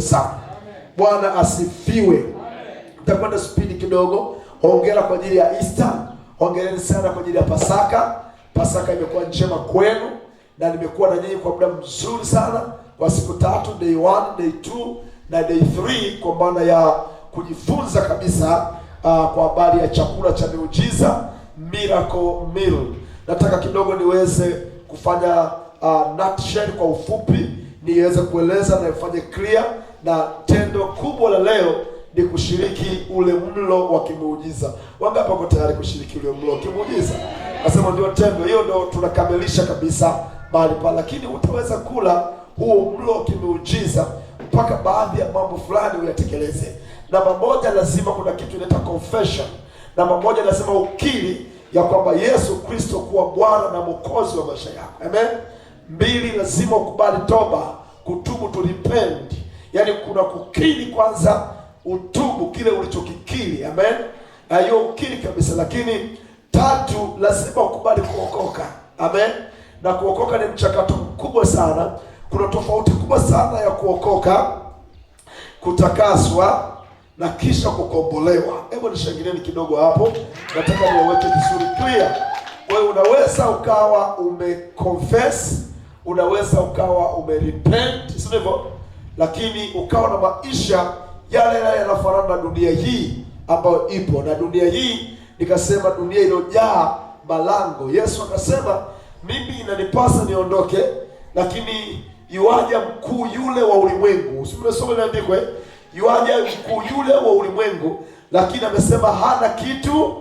asifiwe sana. Bwana asifiwe. Nitakwenda spidi kidogo. Hongera kwa ajili ya Easter. Hongereni sana kwa ajili ya Pasaka. Pasaka imekuwa njema kwenu na nimekuwa na nyinyi kwa muda mzuri sana, kwa siku 3, day 1, day 2 na day 3, kwa maana ya kujifunza kabisa kwa habari ya chakula cha miujiza, miracle meal. Nataka kidogo niweze kufanya nutshell kwa ufupi, niweze kueleza na ifanye clear, na tendo kubwa la leo ni kushiriki ule mlo wa kimuujiza. Wangapi wako tayari kushiriki ule mlo wa kimuujiza? Nasema ndio tendo hiyo, ndio tunakamilisha kabisa mahali pale. Lakini utaweza kula huo mlo wa kimuujiza mpaka baadhi ya mambo fulani uyatekeleze. Namba moja, lazima kuna kitu inaitwa confession. Namba moja, lazima ukiri ya kwamba Yesu Kristo kuwa Bwana na Mwokozi wa maisha yako. Amen. 2, lazima ukubali toba, kutubu, to repent. Yaani kuna kukiri kwanza, utubu kile ulichokikiri. Amen. Na hiyo ukiri kabisa. Lakini 3, lazima ukubali kuokoka. Amen. Na kuokoka ni mchakato mkubwa sana. Kuna tofauti kubwa sana ya kuokoka, kutakaswa na kisha kukombolewa. Hebu nishangilieni kidogo hapo. Nataka niweke vizuri clear. Wewe unaweza ukawa umeconfess, unaweza ukawa umerepent, sio hivyo? Lakini ukawa na maisha yale yanafanana na dunia hii ambayo ipo. Na dunia hii nikasema dunia iliyojaa malango. Yesu akasema mimi inanipasa niondoke, lakini yuaja mkuu yule wa ulimwengu. Usimesoma imeandikwa yuaja mkuu yule wa ulimwengu, lakini amesema hana kitu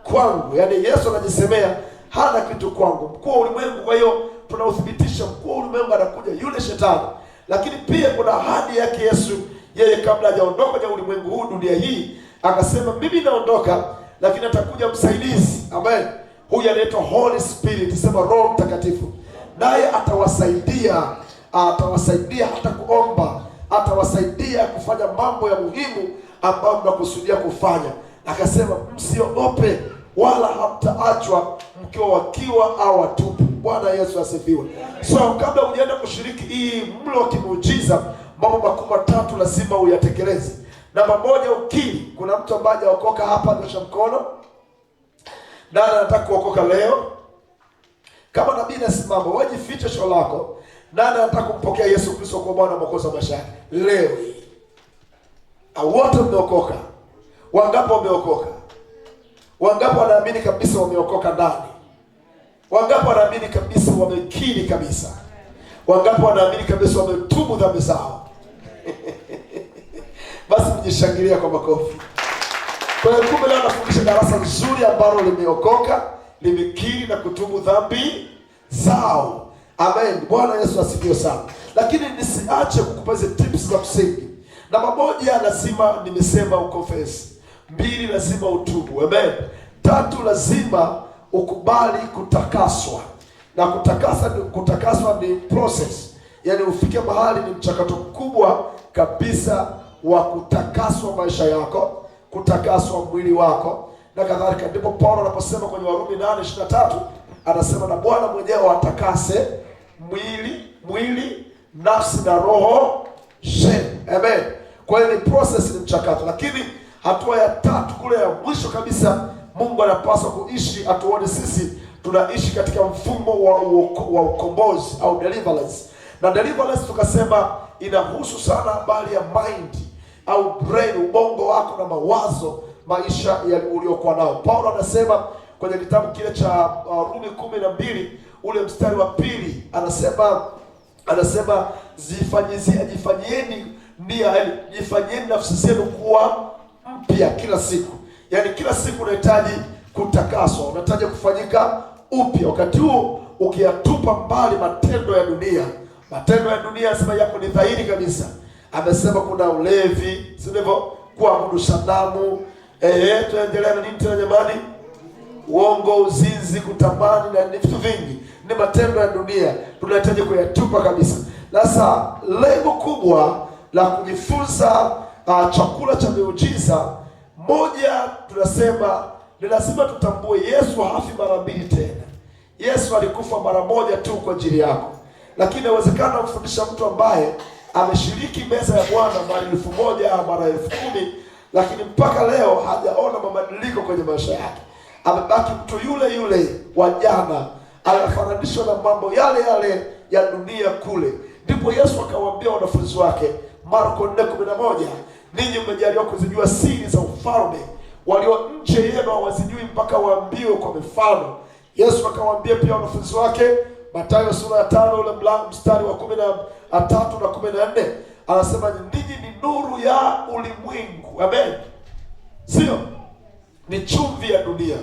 kwangu. Yaani Yesu anajisemea hana kitu kwangu, mkuu wa ulimwengu. Kwa hiyo tunauthibitisha mkuu wa ulimwengu anakuja, yule shetani. Lakini pia kuna ahadi yake Yesu, yeye kabla hajaondoka kwenye ulimwengu huu, dunia hii, akasema mimi naondoka, lakini atakuja msaidizi. Amen. Huyu anaitwa Holy Spirit, sema Roho Mtakatifu. Naye atawasaidia hata kuomba, atawasaidia kufanya mambo ya muhimu ambayo mnakusudia kufanya. Akasema msiogope, wala hamtaachwa mkiwa wakiwa au watupu. Bwana Yesu asifiwe. So kabla hujaenda kushiriki hii mlo wa kimuujiza, mambo makubwa 3 lazima uyatekeleze. Namba moja, ukiri. Kuna mtu ambaye hajaokoka hapa? Nyosha mkono. Nani anataka kuokoka leo? Kama nabii nasimama, wajifiche sho lako. Nani anataka kumpokea Yesu Kristo kwa Bwana na Mwokozi wa maisha yake leo hii? Wote mmeokoka? Wangapi wameokoka? Wangapi wanaamini kabisa wameokoka ndani? Wangapi wanaamini kabisa wamekiri kabisa? Wangapi wanaamini kabisa wametubu dhambi zao? Basi mjishangilia kwa makofi. Kwa hiyo kumbe leo nafundisha darasa nzuri ambalo limeokoka, limekiri na kutubu dhambi zao. Amen. Bwana Yesu asifiwe sana. Lakini nisiache kukupa hizo tips za msingi. Namba moja, lazima nimesema ukonfess. 2, lazima utubu. Amen. 3, lazima ukubali kutakaswa. Na kutakaswa ni process. Yaani ufike mahali, ni mchakato mkubwa kabisa wa kutakaswa maisha yako, kutakaswa mwili wako na kadhalika. Ndipo Paulo anaposema kwenye Warumi 8:23 anasema na Bwana mwenyewe atakase mwili, nafsi na roho zenu. Amen. Kwa hiyo ni process, ni mchakato. Lakini hatua ya 3 kule ya mwisho kabisa, Mungu anapaswa kuishi atuone sisi tunaishi katika mfumo wa ukombozi au deliverance. Na deliverance tukasema inahusu sana habari ya mind au brain, ubongo wako na mawazo, maisha ya uliokuwa nao. Paulo anasema kwenye kitabu kile cha Rumi 12 ule mstari wa 2, anasema jifanyieni nafsi zenu kuwa mpya kila siku. Yaani kila siku unahitaji kutakaswa, unahitaji kufanyika upya. Wakati huu ukiyatupa mbali matendo ya dunia. Matendo ya dunia anasema yako ni dhahiri kabisa. Amesema kuna ulevi, si ndivyo? Kuabudu sanamu, tuendelea na nini tena jamani? Uongo, uzinzi, kutamani na vitu vingi. Ni matendo ya dunia. Tunahitaji kuyatupa kabisa. Sasa lengo kubwa la kujifunza chakula cha miujiza, moja, tunasema ni lazima tutambue Yesu hafi mara 2 tena. Yesu alikufa mara moja tu kwa ajili yako. Lakini inawezekana kumfundisha mtu ambaye ameshiriki meza ya Bwana mara 1000 mara 10,000, lakini mpaka leo hajaona mabadiliko kwenye maisha yake. Amebaki mtu yule yule wa jana, anafananishwa na mambo yale yale ya dunia kule. Ndipo Yesu akawaambia wanafunzi wake, Marko 4:11, ninyi mmejaliwa kuzijua siri za ufalme, walio nje yenu hawazijui mpaka waambiwe kwa mifano. Yesu akawaambia pia wanafunzi wake, Mathayo sura ya 5 ule mstari wa 13 na 14, anasema ninyi ni nuru ya ulimwengu. Amen. Sio? Ni chumvi ya dunia.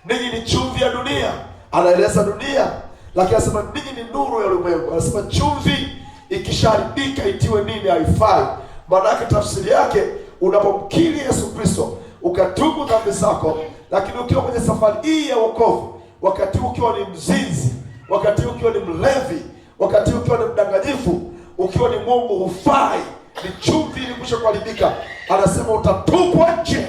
Ninyi ni chumvi ya dunia. Anaeleza dunia, lakini anasema ninyi ni nuru ya ulimwengu. Anasema chumvi ikisharibika itiwe nini? Haifai. Maana yake, tafsiri yake, unapomkiri Yesu Kristo ukatubu dhambi zako, lakini ukiwa kwenye safari hii ya wokovu, wakati ukiwa ni mzinzi, wakati ukiwa ni mlevi, wakati ukiwa ni mdanganyifu, ukiwa ni Mungu, hufai. Ni chumvi ilikwisha kuharibika. Anasema utatupwa nje,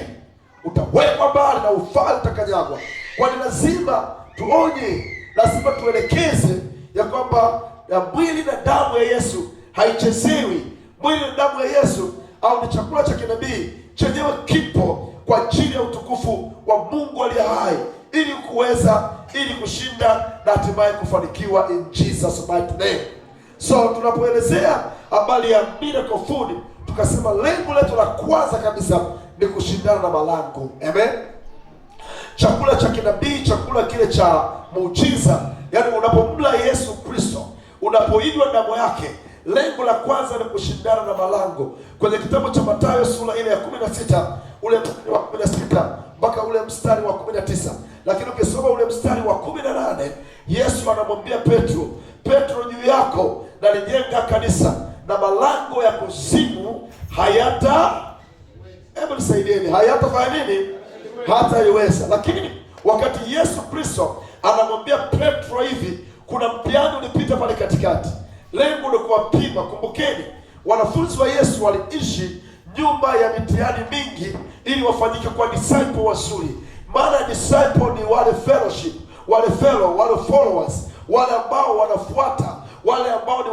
utawekwa mbali na ufai, utakanyagwa. Kwani lazima tuonye, lazima tuelekeze ya kwamba ya mwili na damu ya Yesu haichezewi. Mwili na damu ya Yesu au ni chakula cha kinabii, chenyewe kipo kwa ajili ya utukufu wa Mungu aliye hai, ili kushinda na hatimaye kufanikiwa in Jesus mighty name. So tunapoelezea habari ya miracle food, tukasema lengo letu la kwanza kabisa ni kushindana na malango. Amen. Chakula cha kinabii, chakula kile cha muujiza, yaani unapomla Yesu Kristo, unapoinywa damu yake, lengo la kwanza ni kushindana na malango. Kwenye kitabu cha Mathayo sura ile ya 16 ule mstari wa 16 mpaka ule mstari wa 19, lakini ukisoma ule mstari wa 18, Yesu anamwambia Petro, juu yako nalijenga kanisa na malango ya kuzimu hayatafanya nini? Hataiweza. Lakini wakati Yesu Kristo anamwambia Petro hivi, kuna mtihani ulipita pale katikati. Lengo ni kuwapima. Kumbukeni, wanafunzi wa Yesu waliishi nyumba ya mitihani mingi ili wafanyike kwa disciple wazuri. Maana disciple ni wale fellowship, wale followers, wale ambao wanafuata, wale ambao ni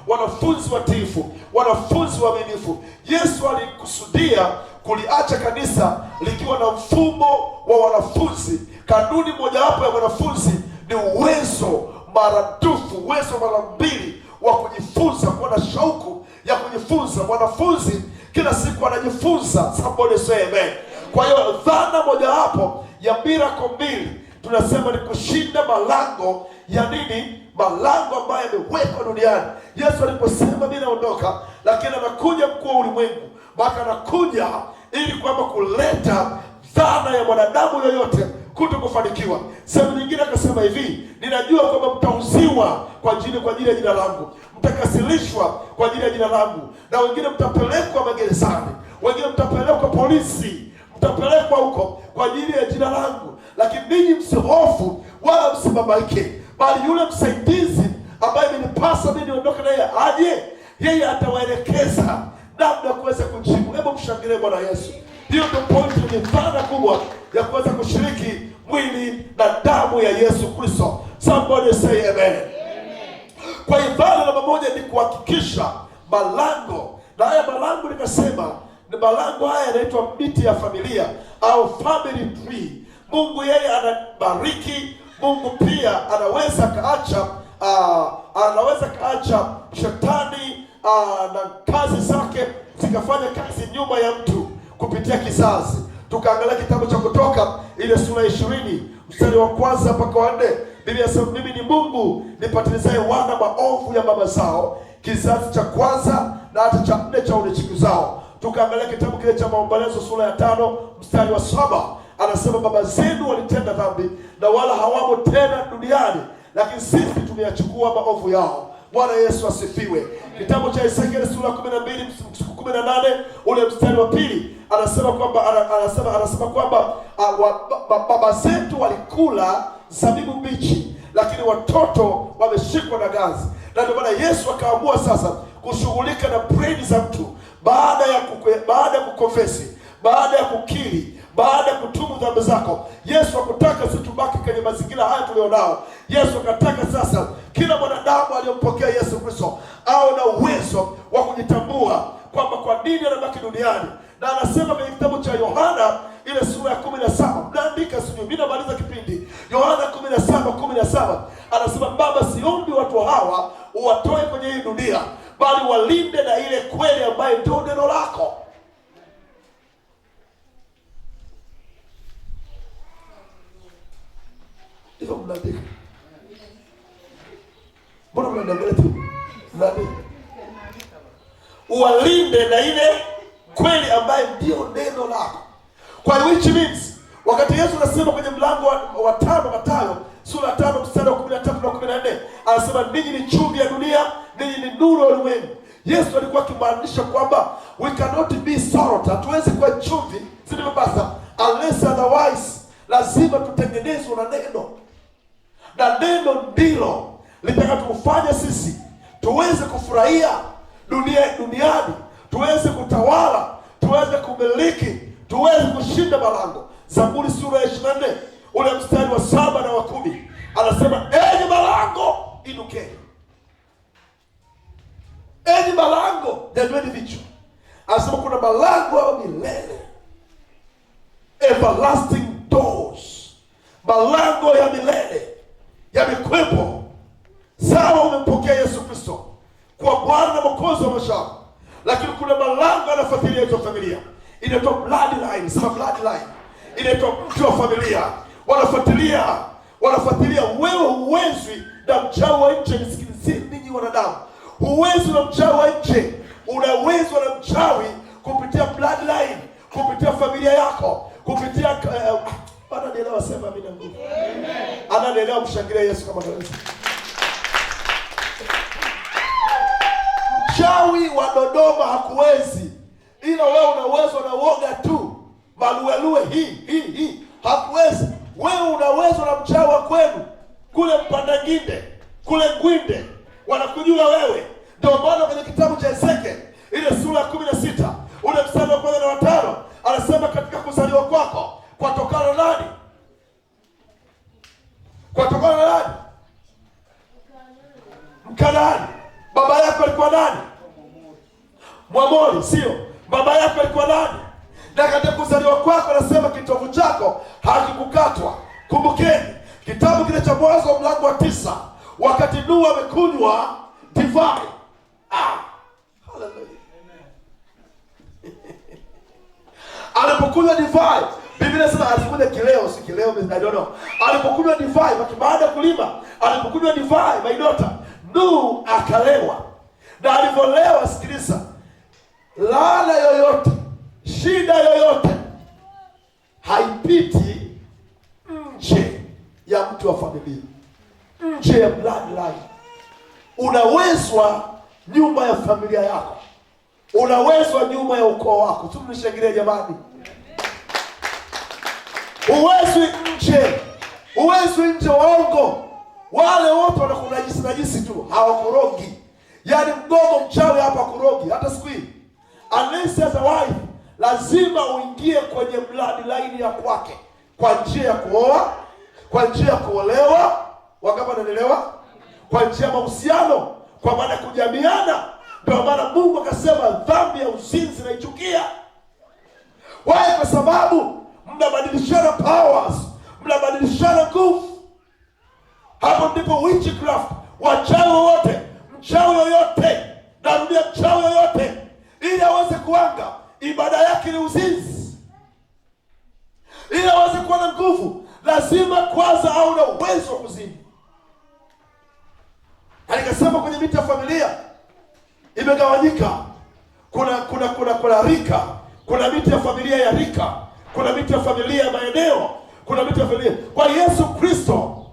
wanafunzi watiifu, wanafunzi waaminifu. Yesu alikusudia kuliacha kanisa likiwa na mfumo wa wanafunzi. Kanuni mojawapo ya wanafunzi ni uwezo maradufu, uwezo mara mbili wa kujifunza, kuwa na shauku ya kujifunza. Mwanafunzi kila siku anajifunza. Somebody say amen. Kwa hiyo dhana mojawapo ya miracle mbili tunasema ni kushinda malango ya nini? Malango ambayo yamewekwa duniani. Yesu aliposema mimi naondoka, lakini anakuja mkuu wa ulimwengu, mpaka anakuja ili kwamba kuleta dhana ya mwanadamu yoyote kuto kufanikiwa. Sehemu nyingine akasema hivi, ninajua kwamba mtauziwa kwa ajili ya jina langu, mtakasilishwa kwa ajili ya jina langu, na wengine mtapelekwa magerezani, wengine mtapelekwa polisi, mtapelekwa huko kwa ajili ya jina langu. Lakini ninyi msihofu wala msibabaike, bali yule msaidizi ambaye imenipasa mimi niondoke naye aje, yeye atawaelekeza namna ya kuweza kujibu. Hebu mshangilie Bwana Yesu. Hiyo ndio point, ni dhana kubwa ya kuweza kushiriki mwili na damu ya Yesu Kristo. Somebody say amen. Kwa hiyo dhana namba moja ni kuhakikisha malango, na haya malango nikasema ni malango haya yanaitwa miti ya familia au family tree. Mungu yeye anabariki. Mungu pia anaweza kaacha shetani na kazi zake zikafanya kazi nyuma ya mtu kupitia kizazi. Tukaangalia kitabu cha Kutoka ile sura 20 mstari wa 1 mpaka wa 4. Biblia inasema mimi ni Mungu nipatilizaye wana maovu ya baba zao, kizazi cha kwanza na hata cha 4 cha unyakuo zao. Tukaangalia kitabu kile cha Maombolezo sura ya 5 mstari wa 7. Anasema baba zenu walitenda dhambi na wala hawamo tena duniani, lakini sisi tumeyachukua maovu yao. Bwana Yesu asifiwe. Kitabu cha Ezekiel sura 12:18 ule mstari wa 2 anasema kwamba baba zetu walikula zabibu mbichi, lakini watoto wameshikwa na gazi. Na ndio maana Yesu akaamua sasa kushughulika na brain za mtu baada ya kukonfesi, baada ya kukiri, baada ya kutubu dhambi zako. Yesu hakutaka sisi tubaki kwenye mazingira haya tulionao. Yesu akataka sasa kila mwanadamu aliyompokea Yesu Kristo awe na uwezo wa kujitambua kwamba kwa nini anabaki duniani. Na anasema kwenye kitabu cha Yohana ile sura ya 17, mnaandika sijui, mimi namaliza kipindi. Yohana 17:17 anasema, Baba, siombi watu hawa uwatoe kwenye hii dunia, bali walinde na ile kweli ambayo ndio neno lako. Hivyo mnaandika. Mbona mnaangalia tu? Mnaandika. Uwalinde na ile kweli ambayo ndio neno lako. Kwa which means wakati Yesu anasema kwenye mlango wa 5 Mathayo sura 5 mstari wa 13 na 14, anasema ninyi ni chumvi ya dunia, ninyi ni nuru ya ulimwengu. Yesu alikuwa akimaanisha kwamba we cannot be salt, hatuwezi kuwa chumvi zilizobasa unless otherwise, lazima tutengenezwe na neno. Na neno ndilo litakatufanya sisi tuweze kufurahia duniani, tuweze kutawala, tuweze kumiliki, tuweze kushinda malango. Zaburi sura ya 24 ule mstari wa 7 na wa 10 anasema, enyi malango inukeni. Enyi malango nyanyueni vichwa. Anasema kuna malango ya milele, everlasting doors, malango ya milele yamekwepo. Sawa, umempokea Yesu Kristo kwa Bwana na Mwokozi wa maisha yako, lakini kuna malango yanafuatilia hizo familia. Inaitwa bloodline, sema bloodline. Inaitwa mtu wa familia. Wanafuatilia. Wewe huwezi na mchawi wa nje. Nisikilizeni ninyi wanadamu, huwezi na mchawi wa nje. Unawezwa na mchawi kupitia bloodline, kupitia familia yako, kupitia ananielewa, sema amina nguvu. Amen. Ananielewa, mshangilie Yesu kama anaweza. Mchawi wa Dodoma hakuwezi, ila wewe unawezwa na uoga tu. Maluelue hii hakuwezi. Wewe unawezwa na mchawi wa kwenu kule Mpandanginde, kule Ngwinde, wanakujua wewe. Ndio maana kwenye kitabu cha Ezekiel ile sura ya 16 ule mstari wa 1 na wa 5 anasema, katika kuzaliwa kwako kwatokana nani? Kwatokana na nani? Mkanaani. Baba yako alikuwa nani? Mwamori, sio? Baba yako alikuwa nani? Na katika kuzaliwa kwako anasema kitovu chako hakikukatwa. Kumbukeni kitabu kile cha Mwanzo mlango wa 9, wakati Nuhu amekunywa divai. Hallelujah. Alipokunywa divai, Biblia inasema alikunywa kileo, si kileo, I don't know. Alipokunywa divai, baada ya kulima, alipokunywa divai, my daughter, Nuhu akalewa. Na alipolewa, sikiliza, laana yoyote, shida yoyote haipiti nje ya mtu wa familia, nje ya bloodline. Unawezwa nyuma ya familia yako, unawezwa nyuma ya ukoo wako. Tumshangilie jamani. Uwezwi nje waongo. Wale wote wanakunajisi tu, hawakurogi. Yaani mgogo mchawi hapa kurogi hata siku hii. Unless as a wife, lazima uingie kwenye bloodline ya kwake kwa njia ya kuoa, kwa njia ya kuolewa, wakati anaelewa, kwa njia ya mahusiano, kwa maana kujamiana. Ndio maana Mungu akasema dhambi ya uzinzi naichukia. Why? Kwa sababu mnabadilishana powers, mnabadilishana nguvu. Hapo ndipo witchcraft, wachawi wote, mchawi yoyote, narudia, mchawi yoyote, ili aweze kuanga, ibada yake ni uzinzi. Ili aweze kuwa na nguvu, lazima kwanza au na uwezo wa kuzini. Alikasema kwenye miti ya familia imegawanyika. Kuna rika, kuna miti ya familia ya rika, kuna miti ya familia ya maeneo, kuna miti ya familia. Kwa Yesu Kristo,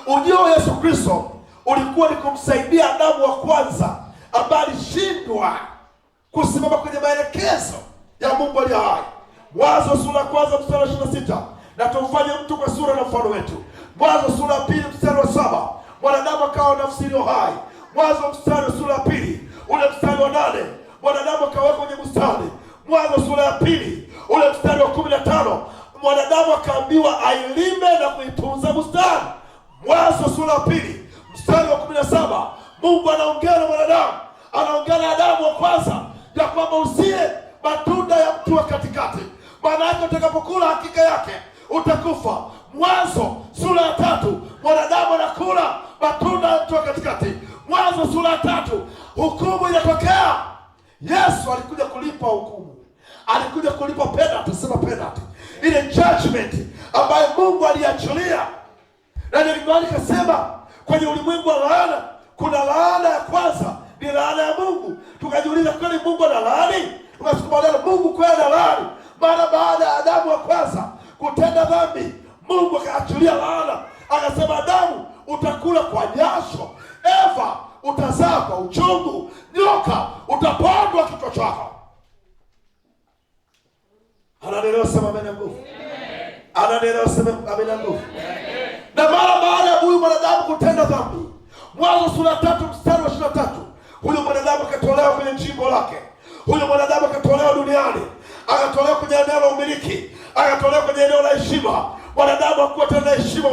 ujio wa Yesu Kristo ulikuwa ni kumsaidia Adamu wa kwanza ambaye alishindwa kusimama kwenye maelekezo ya Mungu aliye hai. Mwanzo sura ya 1 mstari wa 26, na tumfanye mtu kwa sura na mfano wetu. Mwanzo sura ya 2 mstari wa 7, mwanadamu akawa nafsi iliyo hai. Mwanzo mstari sura ya 2 ule mstari wa 8, mwanadamu akawekwa kwenye bustani. Mwanzo sura ya 2 ule mstari wa 15, mwanadamu akaambiwa ailime na kuitunza bustani. Mwanzo sura ya 2 mstari wa 17, Mungu anaongea na mwanadamu, anaongea na Adamu wa kwanza ya kwamba usile matunda ya mti wa katikati, maana yake utakapokula hakika yake utakufa. Mwanzo sura ya 3 mwanadamu anakula matunda ya mti wa katikati. Mwanzo sura ya 3 hukumu inatokea. Yesu alikuja kulipa hukumu, alikuja kulipa penalty, sema penalty, ile judgment ambayo Mungu aliachilia. Na ndio nikasema kwenye ulimwengu wa laana kuna laana ya kwanza ni laana ya Mungu. Tukajiuliza, kweli Mungu ana laani? Tukasema Mungu kweli ana laani. Maana baada ya Adamu wa kwanza kutenda dhambi, Mungu akaachilia laana, akasema Adamu utakula kwa jasho, Eva utazaa kwa uchungu, nyoka utapondwa kichwa chako. Anaendelea sema amen nguvu. Anaendelea sema amen nguvu. Na mara baada ya huyu mwanadamu kutenda dhambi, Mwanzo sura 3 mstari wa 23, huyu mwanadamu akatolewa kwenye jimbo lake. Huyu mwanadamu akatolewa duniani, akatolewa kwenye eneo la umiliki, akatolewa kwenye eneo la heshima. Mwanadamu hakuwa tena heshima,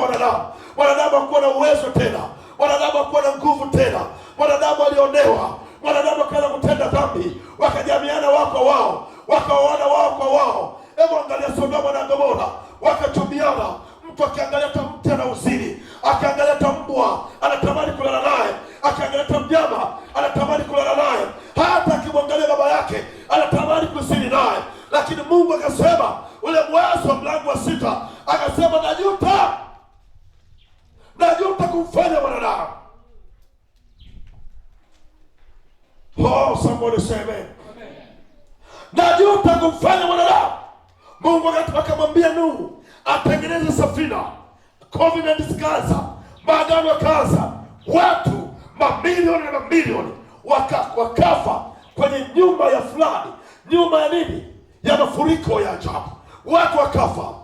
mwanadamu hakuwa na uwezo tena, mwanadamu hakuwa na nguvu tena, mwanadamu alionewa, mwanadamu akaanza kutenda dhambi, wakajamiana wao kwa wao, wakaoana wao kwa wao. Hebu angalia Sodoma na Gomora, wakachumiana. Mtu akiangalia hata mtu ana uzini, akiangalia hata mbwa anatamani kulala naye, akiangalia hata mnyama anatamani kulala naye, hata akimwangalia baba yake anatamani kuzini naye. Lakini Mungu akasema, ule Mwanzo mlango wa 6 akasema, najuta kumfanya mwanadamu. Oh, somebody say amen. Najuta kumfanya mwanadamu. Mungu akamwambia Nuhu atengeneze safina. Covenant zikaanza, maagano yakaanza, watu mamilioni na mamilioni wakafa kwenye nyumba ya fulani. Nyumba ya nini? Ya mafuriko ya ajabu. Watu wakafa,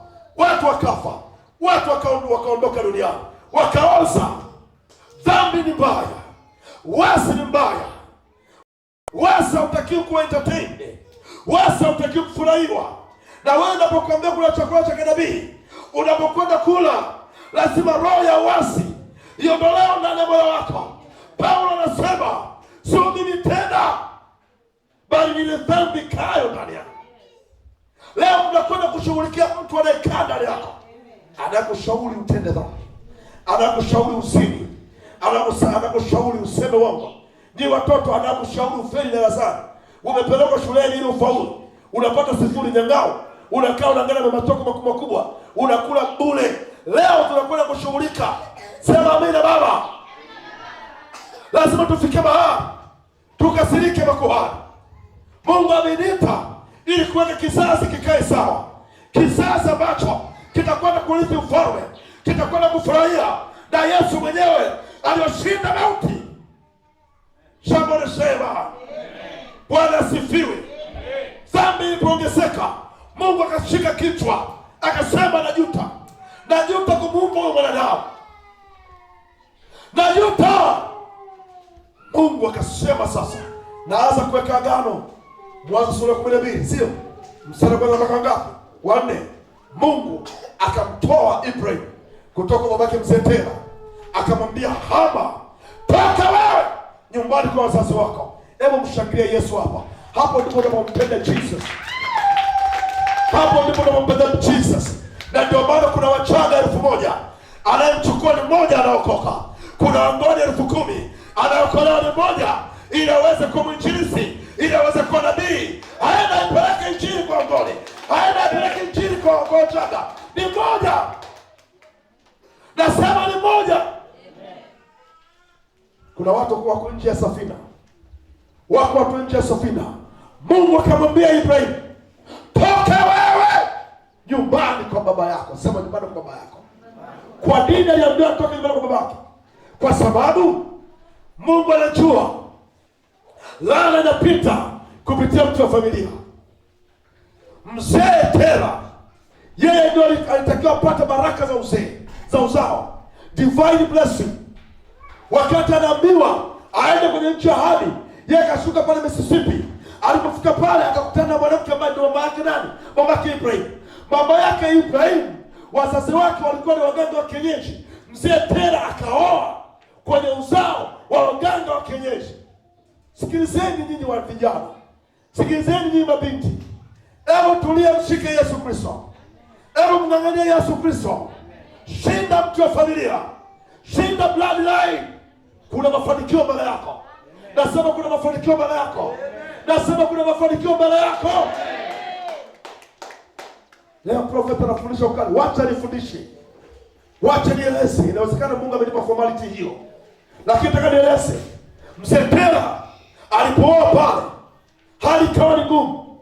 watu wakaondoka duniani, wakaoza. Dhambi ni mbaya, wasi ni mbaya, wasi hautakiwi kuwa entertained, wasi hautakiwi kufurahiwa. Na wewe unapokuambia kula chakula cha kinabii, unapokwenda kula, lazima roho ya wasi iondolewe ndani ya moyo wako. Paulo anasema, sio mimi tena, bali ile dhambi kayo ndani yako. Leo tunakwenda kushughulikia mtu anayekaa ndani yako, anakushauri utende dhambi, anakushauri usini, anakushauri useme uongo. Ni watoto anakushauri ufeli darasani, umepelekwa shuleni ili ufaulu, unapata 0 nyangao, unakaa unaangalia matoko makubwa, unakula bure. Leo tunakwenda kushughulika. Sema amina baba. Lazima tufike mahali tukasirike makuhani. Mungu ameniita ili kuweka kizazi kikae sawa, kizazi ambacho kitakwenda kurithi ufalme, kitakwenda kufurahia na Yesu mwenyewe aliyoshinda mauti. Shamba sema Bwana asifiwe. Dhambi ilipoongezeka, Mungu akashika kichwa akasema, najuta kumuumba huyo mwanadamu, najuta. Mungu akasema sasa naanza kuweka agano. Mwanzo sura 12, sio mstari wa kwanza mpaka ngapi? 4. Mungu akamtoa Ibrahim kutoka kwa babake mzee Tera, akamwambia hama, toka wewe nyumbani kwa wazazi wako. Hebu mshangilie Yesu hapa. Hapo ndipo unapompenda Jesus. Hapo ndipo unapompenda Jesus. Na ndio maana kuna wachaga 1000 anayemchukua ni mmoja anaokoka. Kuna wangoni 10,000 anaokolewa ni mmoja, ili aweze kuwa mwinjilisti, ili aweze kuwa nabii. Aenda apeleke injili kwa wangoni, aenda apeleke injili kwa wachaga. Ni mmoja. Nasema ni mmoja. Kuna watu wako nje ya safina, wako watu nje ya safina. Mungu akamwambia Ibrahim, toka wewe nyumbani kwa baba yako. Sema nyumbani kwa baba yako. Kwa nini aliambiwa toka nyumbani kwa baba yake? Kwa sababu Mungu anajua laana inapita kupitia mtu wa familia. Mzee Tera, yeye ndio alitakiwa apate baraka za uzee, za uzao, divine blessing. Wakati anaambiwa aende kwenye nchi ya ahadi, yeye akashuka pale Mississippi. Alipofika pale akakutana na mwanamke ambaye ndio mama yake nani? Mama yake Ibrahim. Mama yake Ibrahim, wazazi wake walikuwa ni waganga wa kienyeji, Mzee Tera akaoa kwenye uzao wa waganga wa kienyeji. Sikilizeni nyinyi wa vijana, sikilizeni nyinyi mabinti, hebu tulia, mshike Yesu Kristo, hebu mng'ang'anie Yesu Kristo. Shinda mtu wa familia, shinda bloodline. Kuna mafanikio mbele yako. Nasema kuna mafanikio mbele yako. Nasema kuna mafanikio mbele yako. Leo profeta anafundisha ukali. Wacha nifundishe, wacha nieleze. Inawezekana Mungu amenipa formality hiyo, lakini nataka nieleze. Mzee Tera alipooa pale, hali ikawa ni ngumu,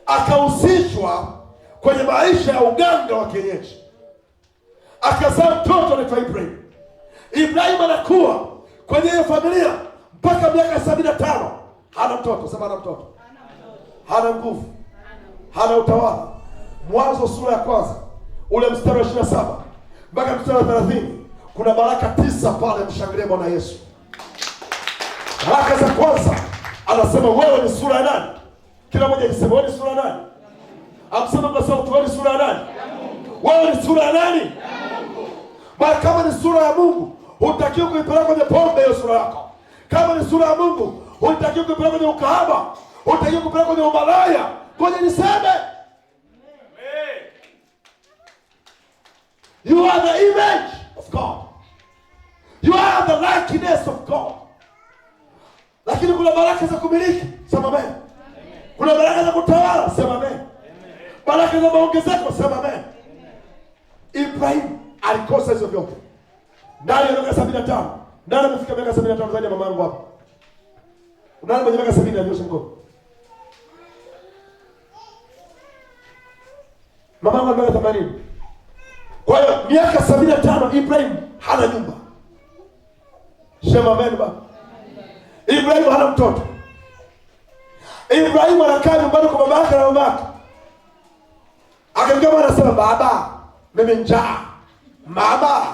akahusishwa kwenye maisha ya uganga wa kienyeji, akazaa mtoto anaitwa Ibrahim. Ibrahim anakuwa kwenye hiyo familia mpaka miaka 75. Hana mtoto. Sema hana mtoto. Hana nguvu, hana utawala. Mwanzo sura ya kwanza ule mstari wa 27 mpaka mstari wa 30 kuna baraka 9 pale. Mshangilie Bwana Yesu. Baraka za kwanza anasema wewe ni sura ya nani? Kila mmoja akisema wewe ni sura ya nani? Amsema kwa sababu wewe ni sura ya nani? Wewe ni sura ya nani? Bali kama ni sura ya Mungu, hutakiwi kuipeleka kwenye pombe hiyo sura yako. Kama ni sura ya Mungu, hutakiwi kuipeleka kwenye ukahaba, hutakiwi kuipeleka kwenye umalaya. Ngoja niseme, you are the image of God. You are the likeness of God. Lakini kuna baraka za kumiliki. Sema amen. Kuna baraka za kutawala. Sema amen. Baraka za maongezeko. Sema amen. Ibrahim alikosa hizo vyote. Ndani ya miaka 75. Nani amefika miaka 75 zaidi ya mama yangu hapa? Nani mwenye miaka 70 anyoshe mkono? Mama yangu miaka 80. Kwa hiyo miaka 75 Ibrahim hana nyumba. Sema amen baba. Ibrahim hana mtoto. Ibrahim anakaa nyumbani kwa baba yake na mama yake. Akimkama anasema baba, mimi njaa. Mama,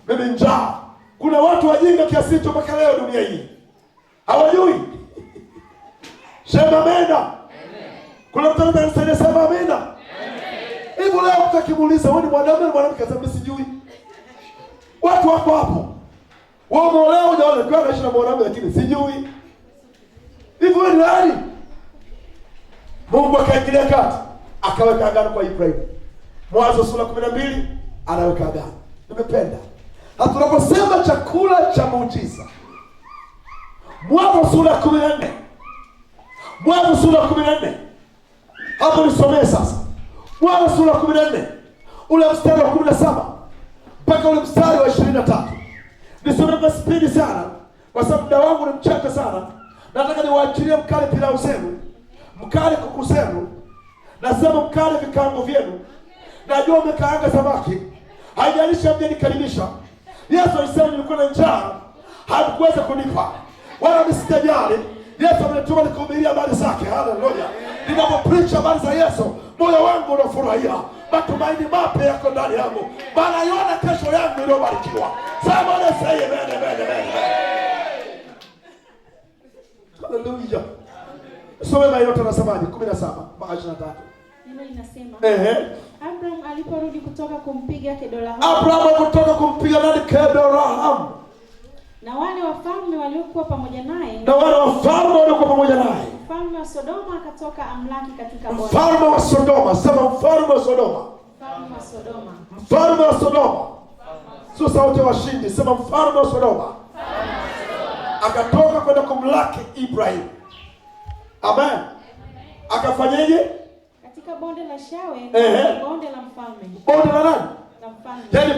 mimi njaa. Kuna watu wajinga kiasi hicho mpaka leo dunia hii. Hawajui. Sema amena. Kuna mtu anasema sema amena. Hivyo leo utakimuuliza wewe ni mwanaume na mwanamke, sasa sijui. Watu wako hapo. Wao leo unaona kwa anaishi na mwanaume lakini sijui. Hivyo ni nani? Mungu akaingilia kati, akaweka agano kwa Ibrahim. Mwanzo sura 12 anaweka agano. Nimependa. Hata tunaposema chakula cha muujiza. Mwanzo sura 14. Mwanzo sura 14. Hapo nisomee sasa. Mwanzo sura 14. Ule mstari wa 17 mpaka ule mstari wa 23. Nisome kwa spidi sana kwa sababu muda wangu ni mchache sana. Nataka niwaachilie mkale pilau zenu, mkale kuku zenu, nasema mkale vikaango vyenu. Najua umekaanga samaki, haijalishi mjenikaribisha. Yesu alisema nilikuwa na njaa, hakuweza kunipa. Wala msijali. Yesu amenituma nikuhubiria habari zake. Haleluya. Ninapopreach habari za Yesu, moyo wangu unafurahia. Matumaini mapya yako ndani yangu. Maana yona kesho yangu iliyobarikiwa. Sema na say amen, amen, amen. Haleluya. Soma yote nasemaje? 17 mpaka 23. Neno linasema Abraham aliporudi kutoka kumpiga nani? Kedoraham. Na wale wafalme waliokuwa pamoja naye. Mfalme wa Sodoma akatoka amlaki katika bonde. Mfalme wa Sodoma. Sema mfalme wa Sodoma. Mfalme wa Sodoma. Sio sauti ya washindi. Sema mfalme wa Sodoma. Akatoka kwenda kumlaki Ibrahim. Amen. Akafanyaje? Katika bonde la Shawe, bonde la mfalme. Bonde la nani? La mfalme. Yaani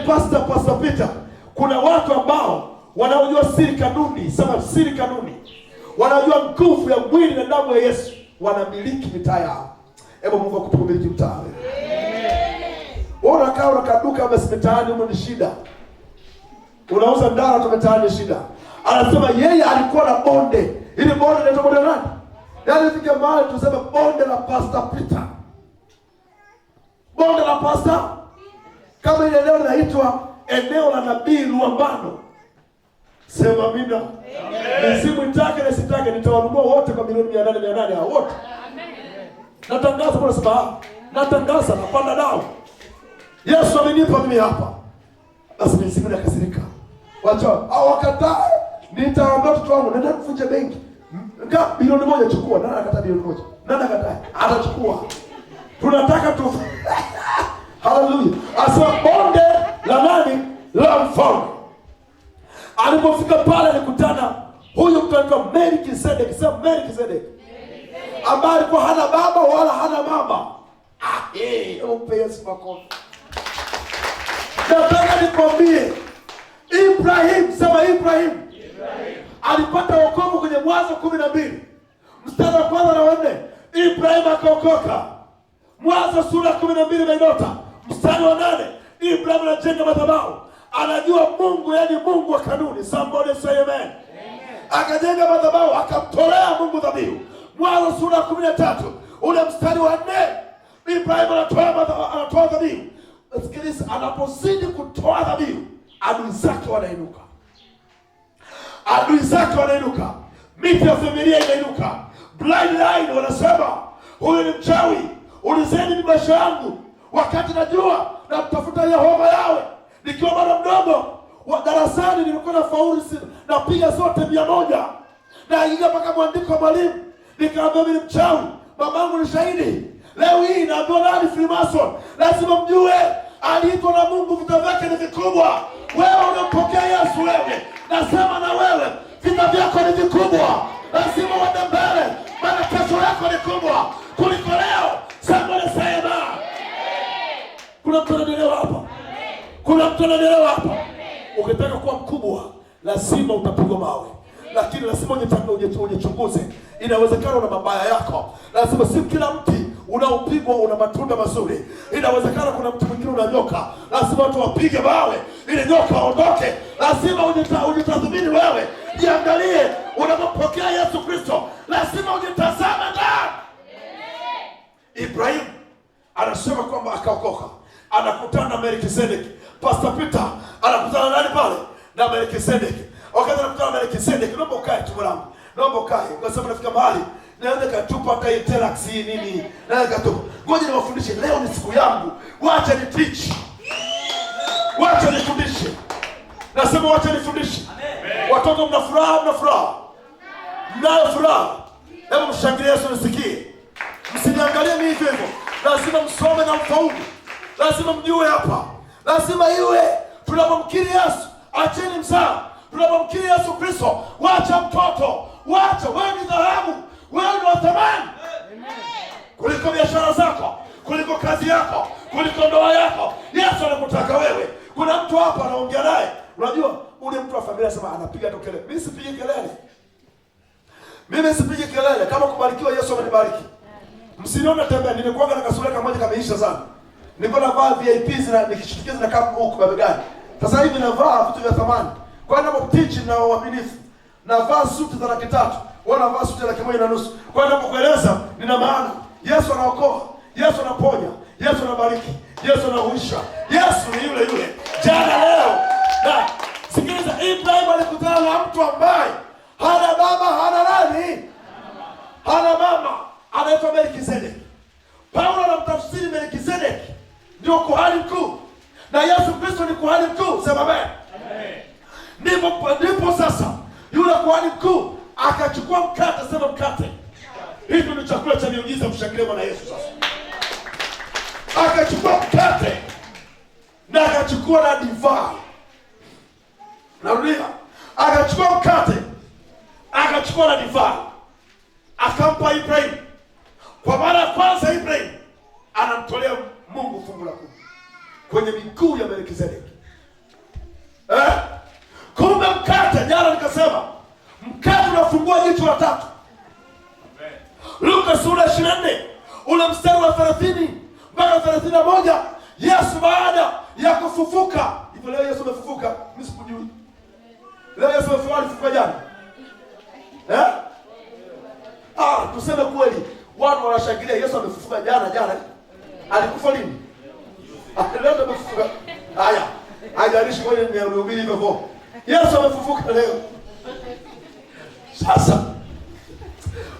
Pastor Peter, kuna watu ambao wanaojua siri kanuni. Sema siri kanuni. Wanajua nguvu ya mwili na damu ya Yesu. Wanamiliki mitaa yao. Hebu Mungu akupe kumiliki mtaa. Wewe unakaa unakaduka basi mitaani huko ni shida. Unauza ndara tu mitaani shida. Anasema yeye alikuwa na bonde. Ile bonde inaitwa bonde nani? Yaani fika mahali tuseme bonde la Pastor Peter. Bonde la Pastor kama ile eneo linaitwa eneo la nabii Luambano. Sema amina. Msimu itake na sitake nitawanunua wote kwa milioni 800 hao wote. Amen. Natangaza kwa sababu natangaza napanda dao. Yesu amenipa mimi hapa. Basi msimu nakasirika. wachawi. Au wakatae, nitaambia watoto wangu nenda kufunja benki. Ngapi? Bilioni 1 chukua. Nani akakataa bilioni 1? Nani akakataa? Atachukua. Tunataka tu haleluya. Asa bonde la nani? La mfalme. Alipofika pale alikutana huyu mtu anaitwa Melkizedeki. Sema Melkizedeki. Ambaye alikuwa hana baba wala hana mama. Umpe Yesu makofi. Nataka nikwambie Ibrahim, sema Ibrahim. Alipata wokovu kwenye Mwanzo 12 mstari wa 1 na 4. Ibrahim akaokoka. Mwanzo sura 12 imenota mstari wa 8. Ibrahim anajenga madhabahu. Anajua Mungu, yani Mungu wa kanuni. Somebody say amen. Akajenga madhabahu, akamtolea Mungu dhabihu. Mwanzo sura 13 ule mstari wa 4. Ibrahim anatoa dhabihu. Sikiliza, anapozidi kutoa dhabihu, adui zake wanainuka. Adui zake wanainuka. Miti ya familia inainuka. Blind line wanasema huyu ni mchawi. Ulizeni ni maisha yangu wakati najua na mtafuta Yehova yawe. Nikiwa bado mdogo wa darasani nilikuwa na faulu napiga zote 100. Na ingia mpaka mwandiko wa mwalimu. Nikaambia mimi ni mchawi. Mamangu ni shahidi. Leo hii naambiwa nani Freemason. Lazima mjue aliitwa na Mungu, vita vyake ni vikubwa. Wewe unampokea Yesu wewe. Nasema na wewe vita vyako ni vikubwa. Lazima uende mbele. Maana kesho yako ni kubwa kuliko leo. Somebody say amen. Kuna mtu anaelewa hapa? Kuna mtu anaelewa hapa? Ukitaka kuwa mkubwa lazima utapigwa mawe. Lakini lazima ujechunguze. Inawezekana una mabaya yako. Lazima si kila mti unaopigwa una matunda mazuri. Inawezekana kuna mtu mwingine una nyoka. Lazima watu wapige mawe ili nyoka aondoke. Lazima ujitathmini wewe. Jiangalie unapopokea Yesu Kristo. Lazima ujitazame ndani. Ibrahim anasema kwamba akaokoka. Anakutana na Melkizedeki. Pastor Peter anakutana nani pale? Na Melkizedeki. Wakati anakutana na Melkizedeki, naomba ukae tu mwanangu. Naomba ukae. Kwa sababu nafika mahali naweza katupa hata interact nini. Naweza katupa. Ngoja niwafundishe. Leo ni siku yangu. Wacha ni teach. Wacha nifundishe. Nasema wacha nifundishe. Watoto mna furaha, mna furaha. Mnayo furaha. Hebu mshangilie Yesu nisikie. Msiniangalie mimi hivyo. Lazima msome na mfaulu. Lazima mjue hapa. Lazima iwe tunapomkiri Yesu, acheni mzaa. Tunapomkiri Yesu Kristo, wacha mtoto. Wacha, wewe ni dhahabu. Wewe ni wa thamani. Kuliko biashara zako, kuliko kazi yako, kuliko ndoa yako. Yesu anakutaka wewe. Kuna mtu hapa anaongea naye. Unajua, ule mtu wa familia anasema anapiga tu kelele. Mimi sipigi kelele. Mimi sipigi kelele. Kama kubarikiwa Yesu amenibariki. Msinione tembea, nilikuwa na kasura kamoja kameisha sana. Nilikuwa navaa VIPs na nikishtukiza na kama huko babegani. Sasa hivi navaa vitu vya thamani. Kwa nini napoteach na uaminifu? Navaa suti za 300,000. Wao navaa suti za 1,500. Kwa nini napokueleza nina maana? Yesu anaokoa, Yesu anaponya, Yesu anabariki, Yesu anahuisha. Yesu ni yule yule. Jana, leo. Na sikiliza, Ibrahim alikutana na mtu ambaye hana baba, hana nani? Hana mama. Anaitwa Melkizedeki. Paulo anamtafsiri Melkizedeki ndio kuhani mkuu. Na Yesu Kristo ni kuhani mkuu. Sema amen. Ndipo sasa yule kuhani mkuu akachukua mkate. Sema mkate. Hivi ni chakula cha miujiza. Mshangilie Bwana Yesu sasa. Akachukua mkate na akachukua na divai. Narudia. Akachukua mkate, akachukua na divai, akampa Ibrahim. Kwa mara ya kwanza Ibrahim anamtolea Mungu fungu la 10 kwenye miguu ya Melkizedeki. Kumbe mkate, jana nikasema mkate unafungua jicho la 3. Luka sura 24 ule mstari wa 30 mpaka 31. Yesu baada ya kufufuka. Hivyo leo Yesu amefufuka, mimi sikujui. Leo Yesu amefufuka jana. Tuseme kweli. Watu wanashangilia Yesu amefufuka jana. Alikufa lini? Leo amefufuka. Haya. Haijalishi kweli ni uhubiri hivyo. Yesu amefufuka leo. Sasa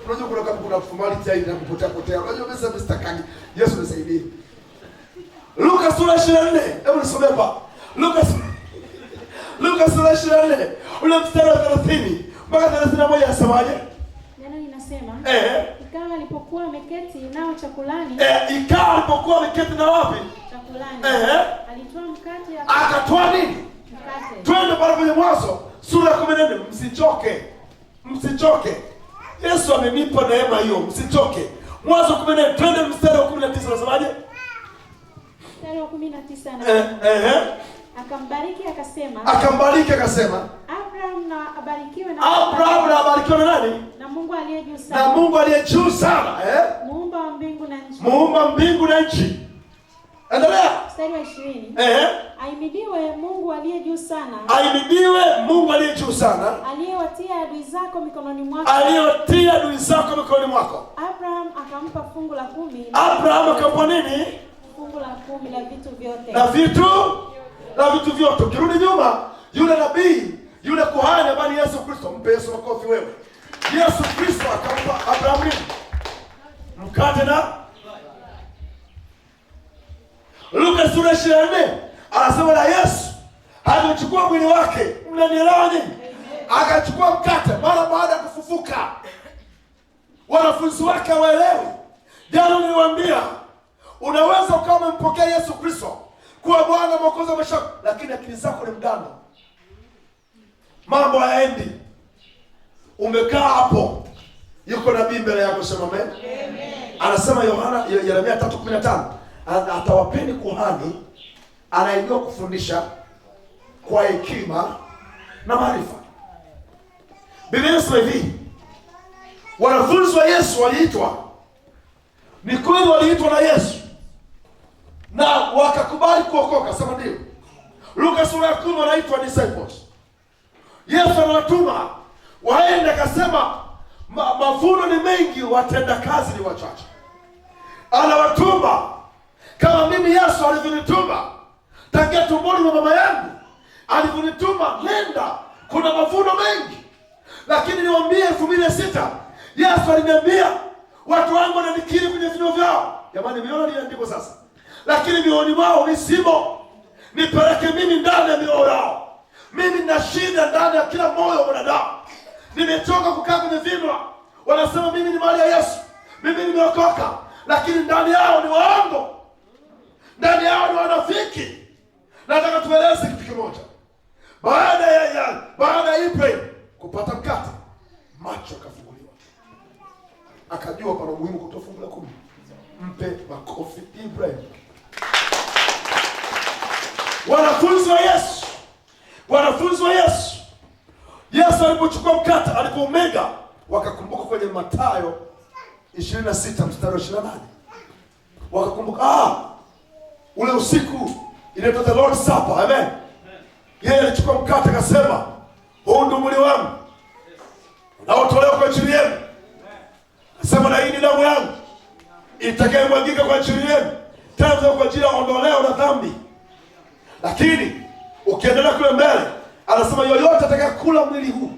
unajua kuna formality hii na kupotea. Unajua mimi sitaki. Yesu nisaidie. Luka sura 24. Hebu nisome hapa. Luka sura 24 ule mstari wa 30 mpaka 31 anasemaje? Neno linasema ikawa alipokuwa ameketi nao chakulani. Ikawa alipokuwa ameketi na wapi? Chakulani. Alitoa mkate akatoa nini? Mkate. Twende pale kwenye Mwanzo sura ya 14. Msichoke. Msichoke. Yesu amenipa neema hiyo. Msichoke. Mwanzo 14 twende mstari wa 19 unasemaje? Mstari wa 19 anasema akambariki akasema Abraham na abarikiwe na nani? Na Mungu aliye juu sana. Na Mungu aliye juu sana, Muumba wa mbingu na nchi. Muumba mbingu na nchi. Endelea. Mstari wa 20. Ahimidiwe Mungu aliye juu sana. Ahimidiwe Mungu aliye juu sana. Aliyewatia adui zako mikononi mwako. Aliyewatia adui zako mikononi mwako. Abraham akampa fungu la 10. Abraham akampa nini? Fungu la 10 la vitu vyote. Na vitu vyote. Ukirudi nyuma, yule nabii, yule kuhani ambaye Yesu Kristo, mpe Yesu makofi wewe. Yesu Kristo akampa Abraham nini? Mkate na Luka sura 24 anasema na Yesu alichukua mwili wake, mnanielewa nini? Akachukua mkate mara baada ya kufufuka. Wanafunzi wake hawaelewi. Jana niliwaambia unaweza ukawa umempokea Yesu Kristo kuwa Bwana Mwokozi wa maisha, lakini akili zako ni mdano. Mambo hayaendi. Umekaa hapo. Yuko nabii mbele yako, sema amen. Anasema Yeremia 3:15, atawapeni kuhani anayejua kufundisha kwa hekima na maarifa. Biblia inasema hivi, wanafunzi wa Yesu waliitwa. Ni kweli waliitwa na Yesu na wakakubali kuokoka, sema ndio. Luka sura ya 10 wanaitwa disciples. Yesu anawatuma waende, akasema mavuno ni mengi, watenda kazi ni wachache. Anawatuma kama mimi Yesu alivyonituma tangia tumboni mwa mama yangu, alivyonituma nenda, kuna mavuno mengi. Lakini niwaambie 2006 Yesu aliniambia watu wangu wananikiri kwenye vinywa vyao. Jamani, mioyo ni andiko sasa. Lakini mioyoni mwao ni simo. Nipeleke mimi ndani ya mioyo yao. Mimi nina shida ndani ya kila moyo wa mwanadamu. Nimechoka kukaa kwenye vinywa. Wanasema mimi ni mali ya Yesu, mimi nimeokoka, lakini ndani yao ni waongo. Ndani yao ni wanafiki. Nataka tueleze kitu kimoja. Baada ya Ibrahim kupata mkate, macho akafunguliwa. Akajua kwa muhimu kutoa fungu la 10. Mpe makofi Ibrahim. Wanafunzi wa Yesu. Yesu alipochukua mkate, alipoumega, wakakumbuka kwenye Mathayo 26 mstari wa 28. Wakakumbuka ule usiku inaitwa the Lord's Supper. Amen. Yeye alichukua mkate akasema, huu ndio mwili wangu unaotolewa kwa ajili yenu. Akasema na hii ni damu yangu itakayomwagika kwa ajili yenu, tena kwa ajili ya ondoleo la dhambi. Lakini ukiendelea kule mbele anasema yoyote atakayekula mwili huu,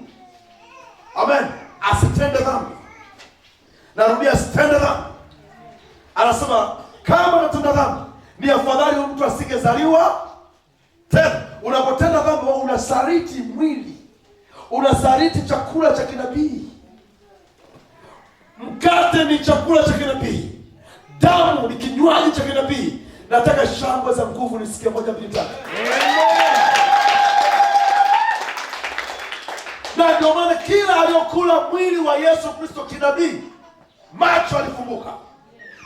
amen, asitende dhambi. Narudia, asitende dhambi. Anasema kama unatenda dhambi, ni afadhali mtu asingezaliwa tena. Unapotenda dhambi unasaliti mwili, unasaliti chakula cha kinabii. Mkate ni chakula cha kinabii, damu ni kinywaji cha kinabii. Nataka shangwe za nguvu nisikie 1 2 3. Na ndio maana kila aliyokula mwili wa Yesu Kristo kinabii, macho alifunguka.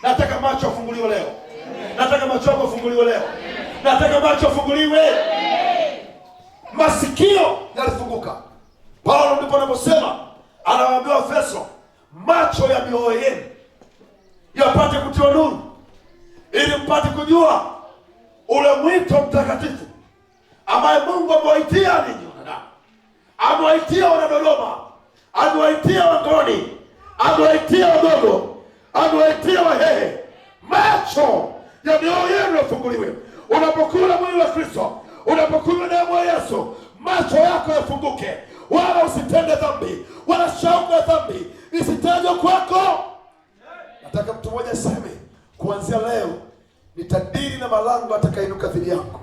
Nataka macho afunguliwe leo. Nataka macho yako afunguliwe leo. Nataka macho afunguliwe. Masikio yalifunguka. Paulo ndipo anaposema, anawaambia Efeso, macho ya mioyo yenu yapate kutiwa nuru, ili mpate kujua ule mwito mtakatifu ambaye Mungu amewaitia ninyi wanadamu. Amewaitia Wanadodoma, amewaitia Wangoni, amewaitia Wagogo, amewaitia Wahehe. Macho ya mioyo yenu yafunguliwe. Unapokula mwili wa Kristo, unapokula damu ya Yesu, macho yako yafunguke, wala usitende dhambi, wala shauku ya dhambi isitajwe kwako. Nataka mtu mmoja aseme, kuanzia leo nitadili na malango atakainuka dhidi yangu.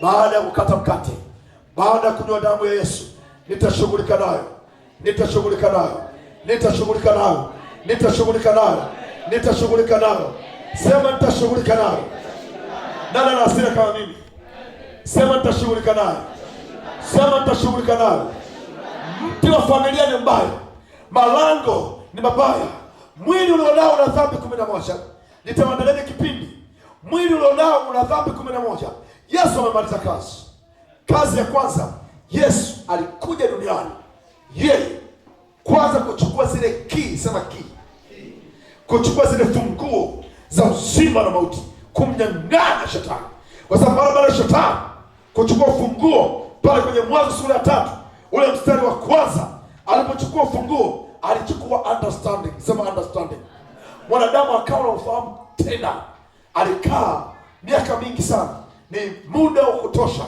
Baada ya kukata mkate, baada ya kunywa damu ya Yesu, nitashughulika nayo, nitashughulika nayo, nitashughulika nayo, nitashughulika nayo, nitashughulika nayo. Sema nitashughulika nayo. Nani ana hasira kama mimi? Sema nitashughulika nayo. Sema nitashughulika nayo. Mti wa familia ni mbaya, malango ni mabaya, mwili ulionao una dhambi 11. Nitaendelea kipindi. Mwili ulionao una dhambi 11. Yesu amemaliza kazi. Kazi ya kwanza, Yesu alikuja duniani yeye kwanza kuchukua zile key, sema key, kuchukua zile funguo za uzima na mauti, kumnyang'anya shetani. Kwa sababu baada ya shetani kuchukua funguo pale kwenye Mwanzo sura ya 3 ule mstari wa kwanza, alipochukua funguo alichukua understanding, sema understanding. Mwanadamu akawa na ufahamu tena. Alikaa miaka mingi sana, ni muda wa kutosha.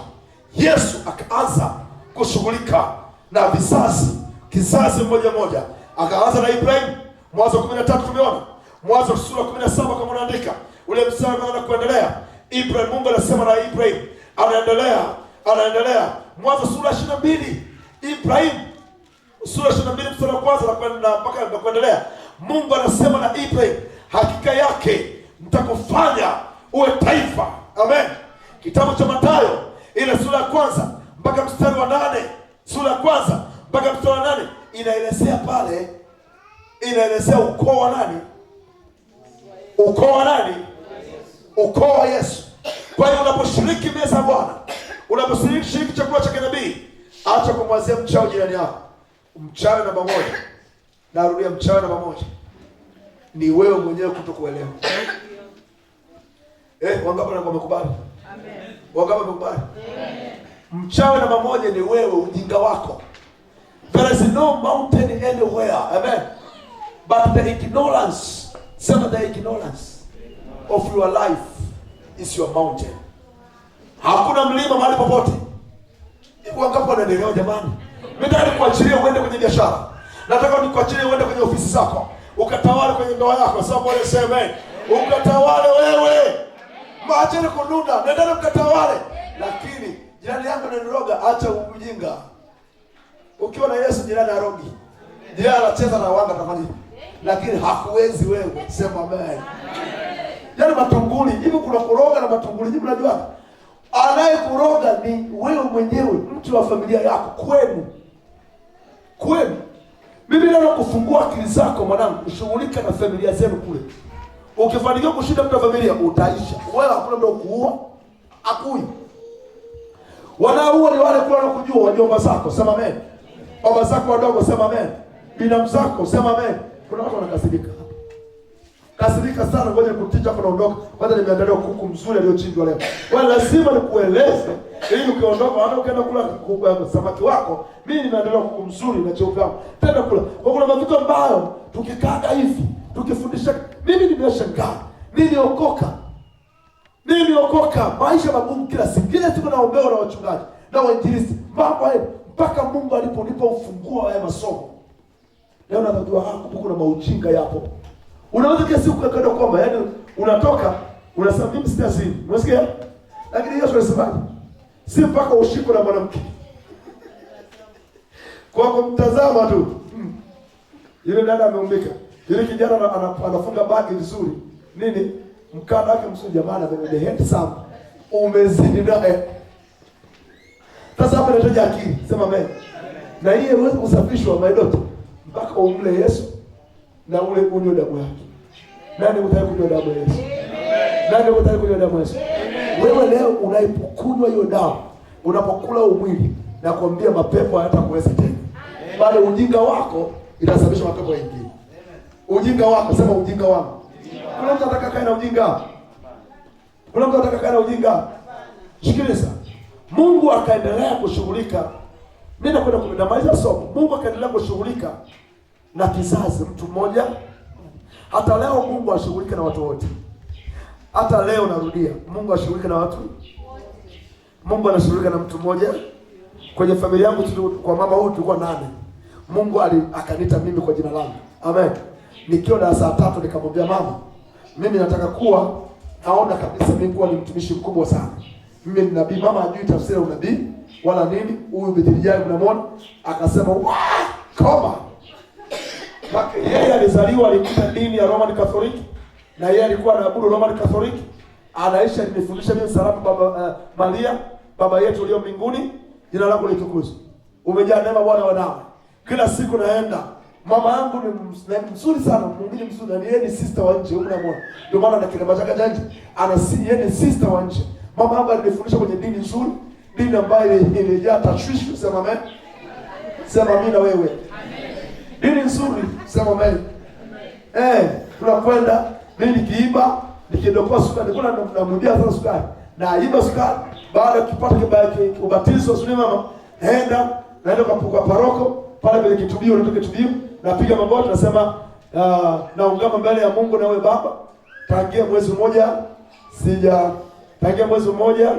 Yesu akaanza kushughulika na vizazi, kizazi moja moja. Akaanza na Ibrahim, Mwanzo 13 tumeona. Mwanzo sura 17 kama unaandika ule mstari unaanza kuendelea. Ibrahim, Mungu anasema na Ibrahim, anaendelea. Mwanzo sura 22, Ibrahim sura 22 mstari wa kwanza na mpaka kuendelea. Mungu anasema na Ibrahim, hakika yake nitakufanya uwe taifa. Amen. Kitabu cha Mathayo ile sura ya kwanza mpaka mstari wa 8, sura ya kwanza mpaka mstari wa 8 inaelezea pale, inaelezea ukoo wa nani? Ukoo wa nani? Ukoo wa Yesu. Kwa hiyo unaposhiriki meza ya Bwana, unaposhiriki chakula cha kinabii, acha kumwazia mchawi jirani yako. Mchawi namba moja, narudia, mchawi namba moja ni wewe mwenyewe kutokuelewa. Wangapi wamekubali? Amen. Wangapi wamekubali? Amen. Mchawi namba moja ni wewe, ujinga wako. There is no mountain anywhere. Amen. But the ignorance, some of the ignorance of your life is your mountain. Hakuna mlima mahali popote. Wangapi wanaelewa jamani? Nataka nikuachilie uende kwenye biashara. Nataka nikuachilie uende kwenye ofisi zako. Ukatawale kwenye ndoa yako. Sababu wale sema, ukatawale wewe. Maacheni kununa, nenda ukatawale. Lakini jirani yangu ananiroga, acha ujinga. Ukiwa na Yesu jirani arogi. Jirani anacheza na wanga tafadhali. Lakini hakuwezi wewe. Sema amen. Yaani matunguli, hivi kuna kuroga na matunguli, hivi unajua? Anayekuroga ni wewe mwenyewe, mtu wa familia yako, kwenu. Mimi leo kufungua akili zako mwanangu, ushughulika na familia zenu kule. Ukifanikiwa kushinda mtu wa familia, utaisha. Wewe hakuna mtu kuua, akui. Wanaua ni wale kule wanakujua, wajomba zako, sema amen. Baba zako wadogo, sema amen. Binamu zako, sema amen. Kuna watu wanakasirika. Kasirika sana, ngoja kuticha hapo naondoka. Kwanza nimeandalia kuku mzuri aliyochinjwa leo. Wewe lazima nikueleze ili ukiondoka, hata ukienda kula samaki wako, mimi nimeandalia kuku mzuri na cheupe hapo. Tenda kula. Kwa kuna vitu ambayo tukikaa hivi, tukifundisha, mimi nimeshangaa. Niliokoka maisha magumu kila siku. Kila siku naombewa na wachungaji na wainjilisti. Mambo hayo mpaka Mungu aliponipa ufunguo wa masomo. Leo nataka kumbe kuna maujinga yapo. Unaweza kiasi ukakada kwamba yaani unatoka unasema mimi sitazini. Unasikia? Lakini Yesu anasema si mpaka ushikwe na mwanamke. Kwa kumtazama tu. Yule dada ameumbika. Yule kijana anafunga bagi vizuri. Nini? Mkanda wake mzuri jamani, the handsome. Umezidi naye. Sasa hapa inahitaji akili. Sema amen. Na hii haiwezi kusafishwa maidoto mpaka umle Yesu na ule kunywa damu yake. Nani unataka kunywa damu ya Yesu? Nani unataka kunywa damu ya Yesu? Wewe leo unaipokunywa hiyo damu, unapokula umwili na kuambia mapepo hayatakuweza tena. Bali ujinga wako itasababisha mapepo yaingie. Ujinga wako, sema ujinga wangu. Kuna mtu anataka kae na ujinga? Kuna mtu anataka kae na ujinga? Sikiliza. Mungu akaendelea kushughulika. Mimi nakwenda kumaliza somo. Mungu akaendelea kushughulika na kizazi, mtu mmoja. Hata leo Mungu ashughulika na watu wote. Hata leo narudia, Mungu ashughulika na watu wote. Mungu anashughulika na mtu mmoja. Kwenye familia yangu kwa mama huyu tulikuwa 8. Mungu akaniita mimi kwa jina langu. Amen. Nikiwa darasa la 3 nikamwambia mama, mimi nataka kuwa, naona kabisa mimi kuwa ni mtumishi mkubwa sana. Mimi ni nabii. Mama hajui tafsiri ya unabii, wala nini. Huyu Bethlehem mnamwona, akasema koma. Maka yeye alizaliwa alikuta dini ya Roman Catholic, na yeye alikuwa anaabudu Roman Catholic. Anaisha nifundisha mimi salamu baba Maria, baba yetu ulio mbinguni, jina lako litukuzwe. Umejaa neema Bwana wa nawe. Kila siku naenda. Mama yangu ni mzuri sana, mwingine mzuri, na yeye ni sister wa nje, unamwona. Ndio maana na kile machaka janje, yeye ni sister wa nje. Mama yangu alinifundisha kwenye dini nzuri, dini ambayo imejaa tashwishi, sema amen. Sema mimi na wewe. Amen. Dini nzuri, sema amen. Tunakwenda mimi nikiiba, nikidokoa sukari, nilikuwa namwambia sana sukari. Na iba sukari, baada ya kupata ubatizo, sio mama, naenda kwa paroko, pale kwenye kitubio, natoka kitubio, napiga magoti, nasema naungama mbele ya Mungu na wewe Baba, tangia mwezi mmoja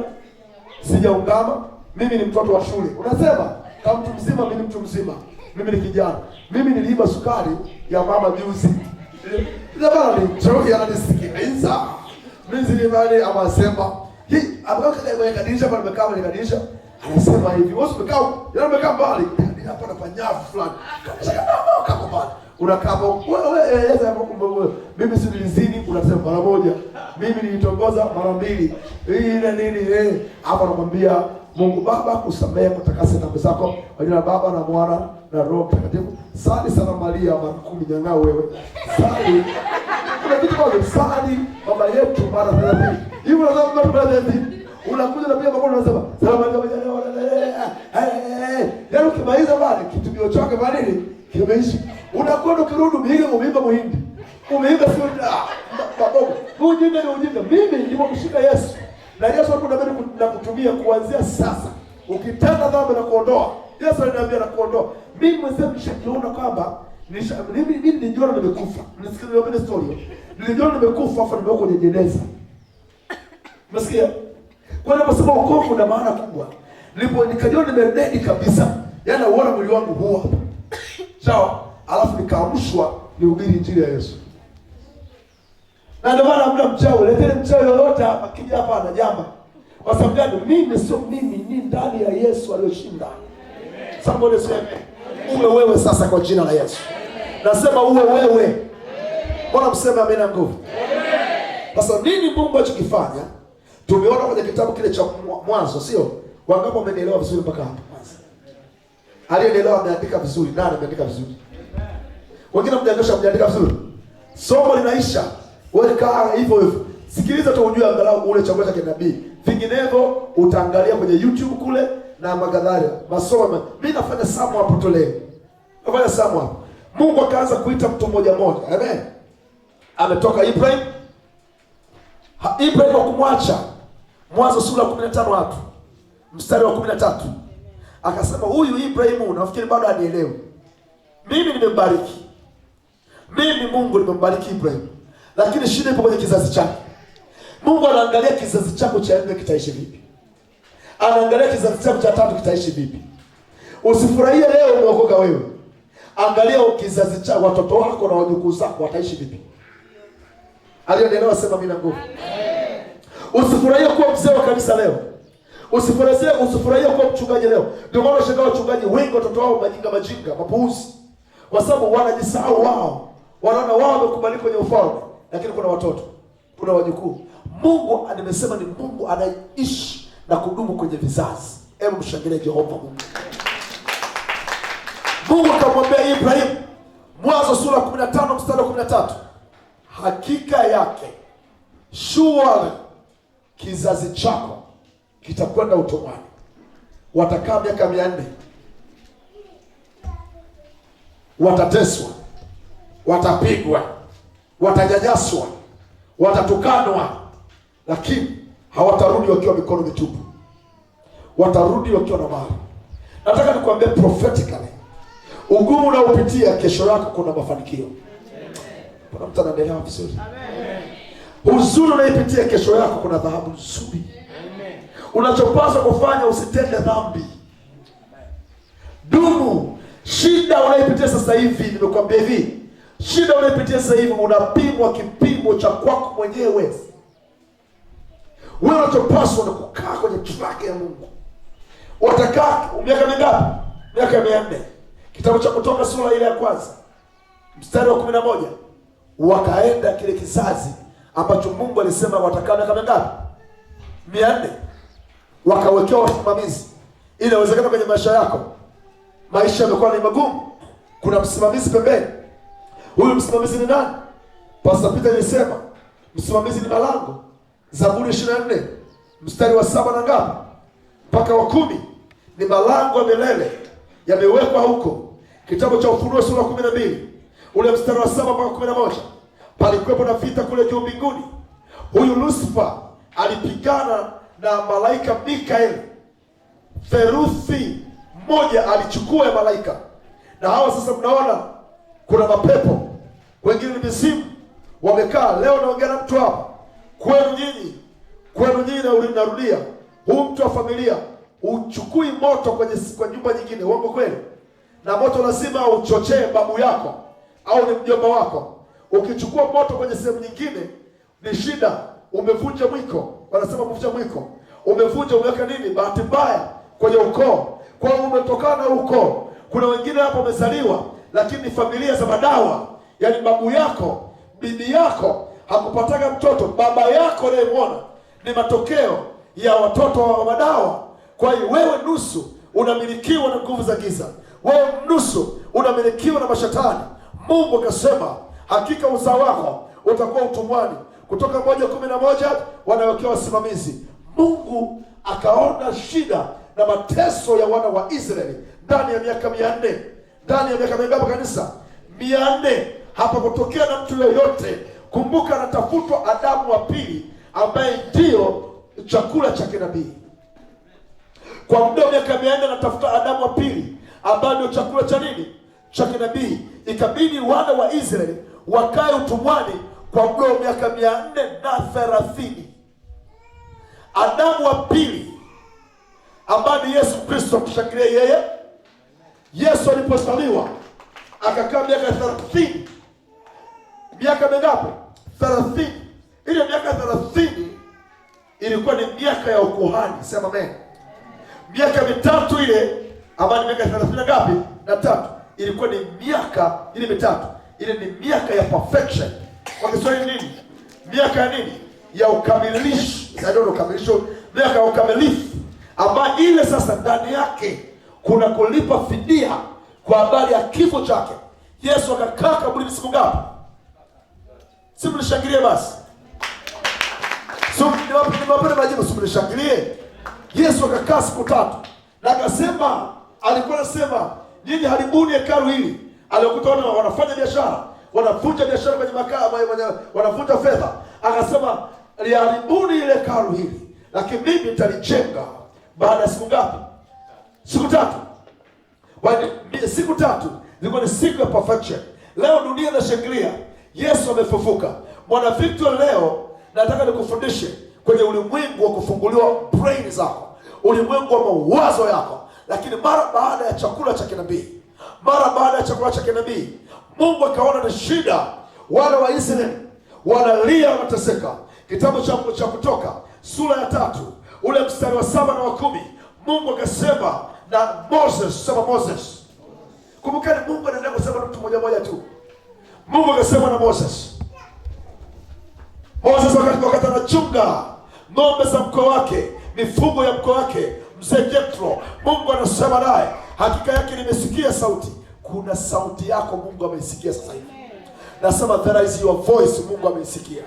sijaungama. Mimi ni mtoto wa shule. Unasema kama mtu mzima, mimi ni mtu mzima. Mimi ni kijana. Mimi niliiba sukari ya mama juzi. Jamani, choki ananisikiliza. Mimi zilimani amesema, hii abaka kwenye kadirisha pale nimekaa kwenye kadirisha. Anasema hivi, wewe umekaa mbali. Hapa na panyafu fulani. Kama mbali. Unakaa wewe mimi si nilizini, unasema mara moja. Mimi nilitongoza mara mbili. Ile nini hapa nakwambia Mungu Baba kusamehe, kutakasa dhambi zako kwa jina la Baba na Mwana na Roho Mtakatifu. Sali sana Maria mara 10 nyang'ao wewe. Sali. Kuna kitu kama sali baba yetu mara 30. Hivi unasema mara 30. Unakuja na pia baba unasema salamu alaykum leo kimaliza bali kitubio chake bali kimeishi. Unakwenda ukirudi umeimba muhindi. Umeimba sio babogo. Ujinga ni ujinga. Mimi nilimshika Yesu. Na Yesu anataka na kutumia kuanzia sasa. Ukitenda dhambi na kuondoa. Yesu ananiambia na kuondoa. Mimi mwenyewe nishajiona kwamba mimi nilijiona nimekufa. Nisikilize ile story. Nilijiona nimekufa afa nimekuwa kwenye jeneza. Unasikia? Kwa nini nasema wokovu na maana kubwa? Nikajiona nimededi kabisa. Yaani uona mwili wangu huo. Sawa? Alafu nikaamshwa nihubiri injili ya Yesu. Na ndio maana hamna mchawi, leteni mchawi yoyote hapa kija hapa anajamba. Kwa sababu gani? Mimi sio mimi, ni ndani ya Yesu aliyoshinda. Amen. Somebody say amen. Uwe wewe sasa kwa jina la Yesu. Amen. Nasema uwe wewe. Bwana mseme amen na nguvu. Amen. Sasa nini Mungu alichokifanya? Tumeona kwenye kitabu kile cha Mwanzo, sio? Wangapi wamenielewa vizuri mpaka hapa kwanza? Aliyeelewa ameandika vizuri, nani ameandika vizuri? Wengine mmeandika vizuri. Somo linaisha. Wewe kaa hivyo hivyo. Sikiliza tu ujue angalau ule chakula cha kinabii. Vinginevyo utaangalia kwenye YouTube kule na magadharia. Masomo mimi nafanya samu hapo tu leo. Nafanya samu hapo. Mungu akaanza kuita mtu mmoja mmoja. Amen. Ametoka Ibrahim. Ibrahim kumwacha. Mwanzo sura 15 watu. Mstari wa 13. Akasema huyu Ibrahim nafikiri bado hanielewi. Mimi nimembariki. Mimi Mungu nimembariki Ibrahim. Lakini shida ipo kwenye kizazi chake. Mungu anaangalia kizazi chako cha 4 kitaishi vipi. Anaangalia kizazi chako cha 3 kitaishi vipi. Usifurahie leo umeokoka wewe. Angalia kizazi cha watoto wako na wajukuu zako wataishi vipi. Aliyeelewa sema mimi na nguvu. Usifurahie kuwa mzee wa kanisa leo. Usifurahie kuwa mchungaji leo. Ndio maana shaka wachungaji wengi watoto wao majinga, mapuuzi. Kwa sababu wanajisahau wao. Wanaona wao wamekubalika kwenye ufalme, lakini kuna watoto, kuna wajukuu. Mungu nimesema ni Mungu anaishi na kudumu kwenye vizazi. Hebu mshangilie Jehova Mungu. Mungu akamwambia Ibrahim, Mwanzo sura 15 mstari wa 13. Hakika yake surely kizazi chako kitakwenda utumwani. Watakaa miaka 400. Watateswa, watapigwa, watajanyaswa, watatukanwa, lakini hawatarudi wakiwa mikono mitupu. Watarudi wakiwa na mali. Nataka nikwambie prophetically, ugumu unaopitia kesho yako kuna mafanikio. Kuna mtu anaendelea vizuri. Amen. Huzuni unayopitia kesho yako kuna dhahabu nzuri. Amen. Unachopaswa kufanya usitende dhambi. Dumu. Shida unayopitia sasa hivi, nimekwambia hivi, shida unayopitia sasa hivi unapimwa kipimo cha kwako mwenyewe. Wewe unachopaswa ni kukaa kwenye track ya Mungu. Watakaa miaka mingapi? Miaka 400. Kitabu cha Kutoka sura ile ya kwanza mstari wa 11, wakaenda kile kizazi ambacho Mungu alisema watakaa miaka mingapi? 400. Wakawekewa wasimamizi. Inawezekana kwenye maisha yako, maisha yamekuwa ni magumu, kuna msimamizi pembeni. Huyu msimamizi ni nani? Pastor Peter alisema msimamizi ni malango. Zaburi 24 mstari wa 7 na ngapi mpaka wa 10 ni malango ya milele yamewekwa huko. Kitabu cha Ufunuo sura 12 ule mstari wa 7 mpaka 11, palikuwepo na vita kule juu mbinguni. Huyu Lucifer alipigana na malaika Mikaeli. Theluthi moja alichukua ya malaika. Na hawa sasa mnaona kuna mapepo, wengine ni mizimu wamekaa. Leo naongea na mtu hapa, kwenu nyinyi narudia, huu mtu wa familia uchukui moto kwa nyumba nyingine, uongo kweli? Na moto lazima uchochee babu yako au ni mjomba wako. Ukichukua moto kwenye sehemu nyingine ni shida, umevunja mwiko. Wanasema kuvunja mwiko, umeweka nini? Bahati mbaya kwenye ukoo, kwa hiyo umetokana na ukoo. Kuna wengine hapo wamezaliwa lakini familia za madawa, yaani babu yako, bibi yako hakupataga mtoto, baba yako unayemwona ni matokeo ya watoto wa madawa. Kwa hiyo wewe nusu unamilikiwa na nguvu za giza, wewe nusu unamilikiwa na mashetani. Mungu akasema hakika uzao wako utakuwa utumwani. Kutoka 1:11 wanawekewa wasimamizi. Mungu akaona shida na mateso ya wana wa Israeli ndani ya miaka 400. Ndani ya miaka mingapi kanisa? 400. Hapa kutokea na mtu yoyote. Kumbuka anatafutwa Adamu wa pili ambaye ndio chakula cha kinabii. Kwa muda wa miaka 400 anatafuta Adamu wa pili ambaye ndio chakula cha nini? Cha kinabii. Ikabidi wana wa Israeli wakae utumwani kwa muda wa miaka 430. Adamu wa pili ambaye ni Yesu Kristo, tushangilie yeye. Yesu alipozaliwa akakaa miaka 30. Miaka mingapi? 30. Ile miaka 30 ilikuwa ni miaka ya ukuhani. Sema amen. Miaka mitatu ile ambayo ni miaka 30 ngapi? Na 3. Ilikuwa ni miaka ile mitatu. Ile ni miaka ya perfection. Kwa Kiswahili nini? Miaka ya nini? Ya ukamilisho. Ndio ukamilisho, miaka ya ukamilifu ambayo ile sasa ndani yake kuna kulipa fidia kwa habari ya kifo chake. Yesu akakaa kaburini siku ngapi? Si mlishangilie basi. Niwapende majibu, si mlishangilie. Yesu akakaa siku 3 na akasema, alikuwa anasema nyinyi haribuni hekalu hili. Alikuta wanafanya biashara, wanavunja biashara kwenye makaa, wanavunja fedha. Akasema liharibuni ile hekalu hili, lakini mimi nitalijenga baada ya siku ngapi? Siku 3. Siku 3 ilikuwa ni siku ya perfection. Leo dunia inashangilia Yesu amefufuka. Mwana Victor, leo nataka nikufundishe kwenye ulimwengu wa kufunguliwa brain zako, ulimwengu wa mawazo yako. Lakini mara baada ya chakula cha kinabii, Mungu akaona ni shida, wale wa Israeli wanalia, wanateseka. Kitabu cha Kutoka sura ya 3 ule mstari wa 7 na wa 10, Mungu akasema na Moses. Sema Moses. Kumbukeni, Mungu anaendelea kusema na mtu mmoja tu. Mungu akasema na Moses. Moses wakati anachunga ng'ombe za mkoa wake, mifugo ya mkoa wake, mzee Jethro, Mungu anasema naye, hakika yake nimesikia sauti. Kuna sauti yako Mungu ameisikia sasa hivi. Nasema there is your voice, Mungu ameisikia.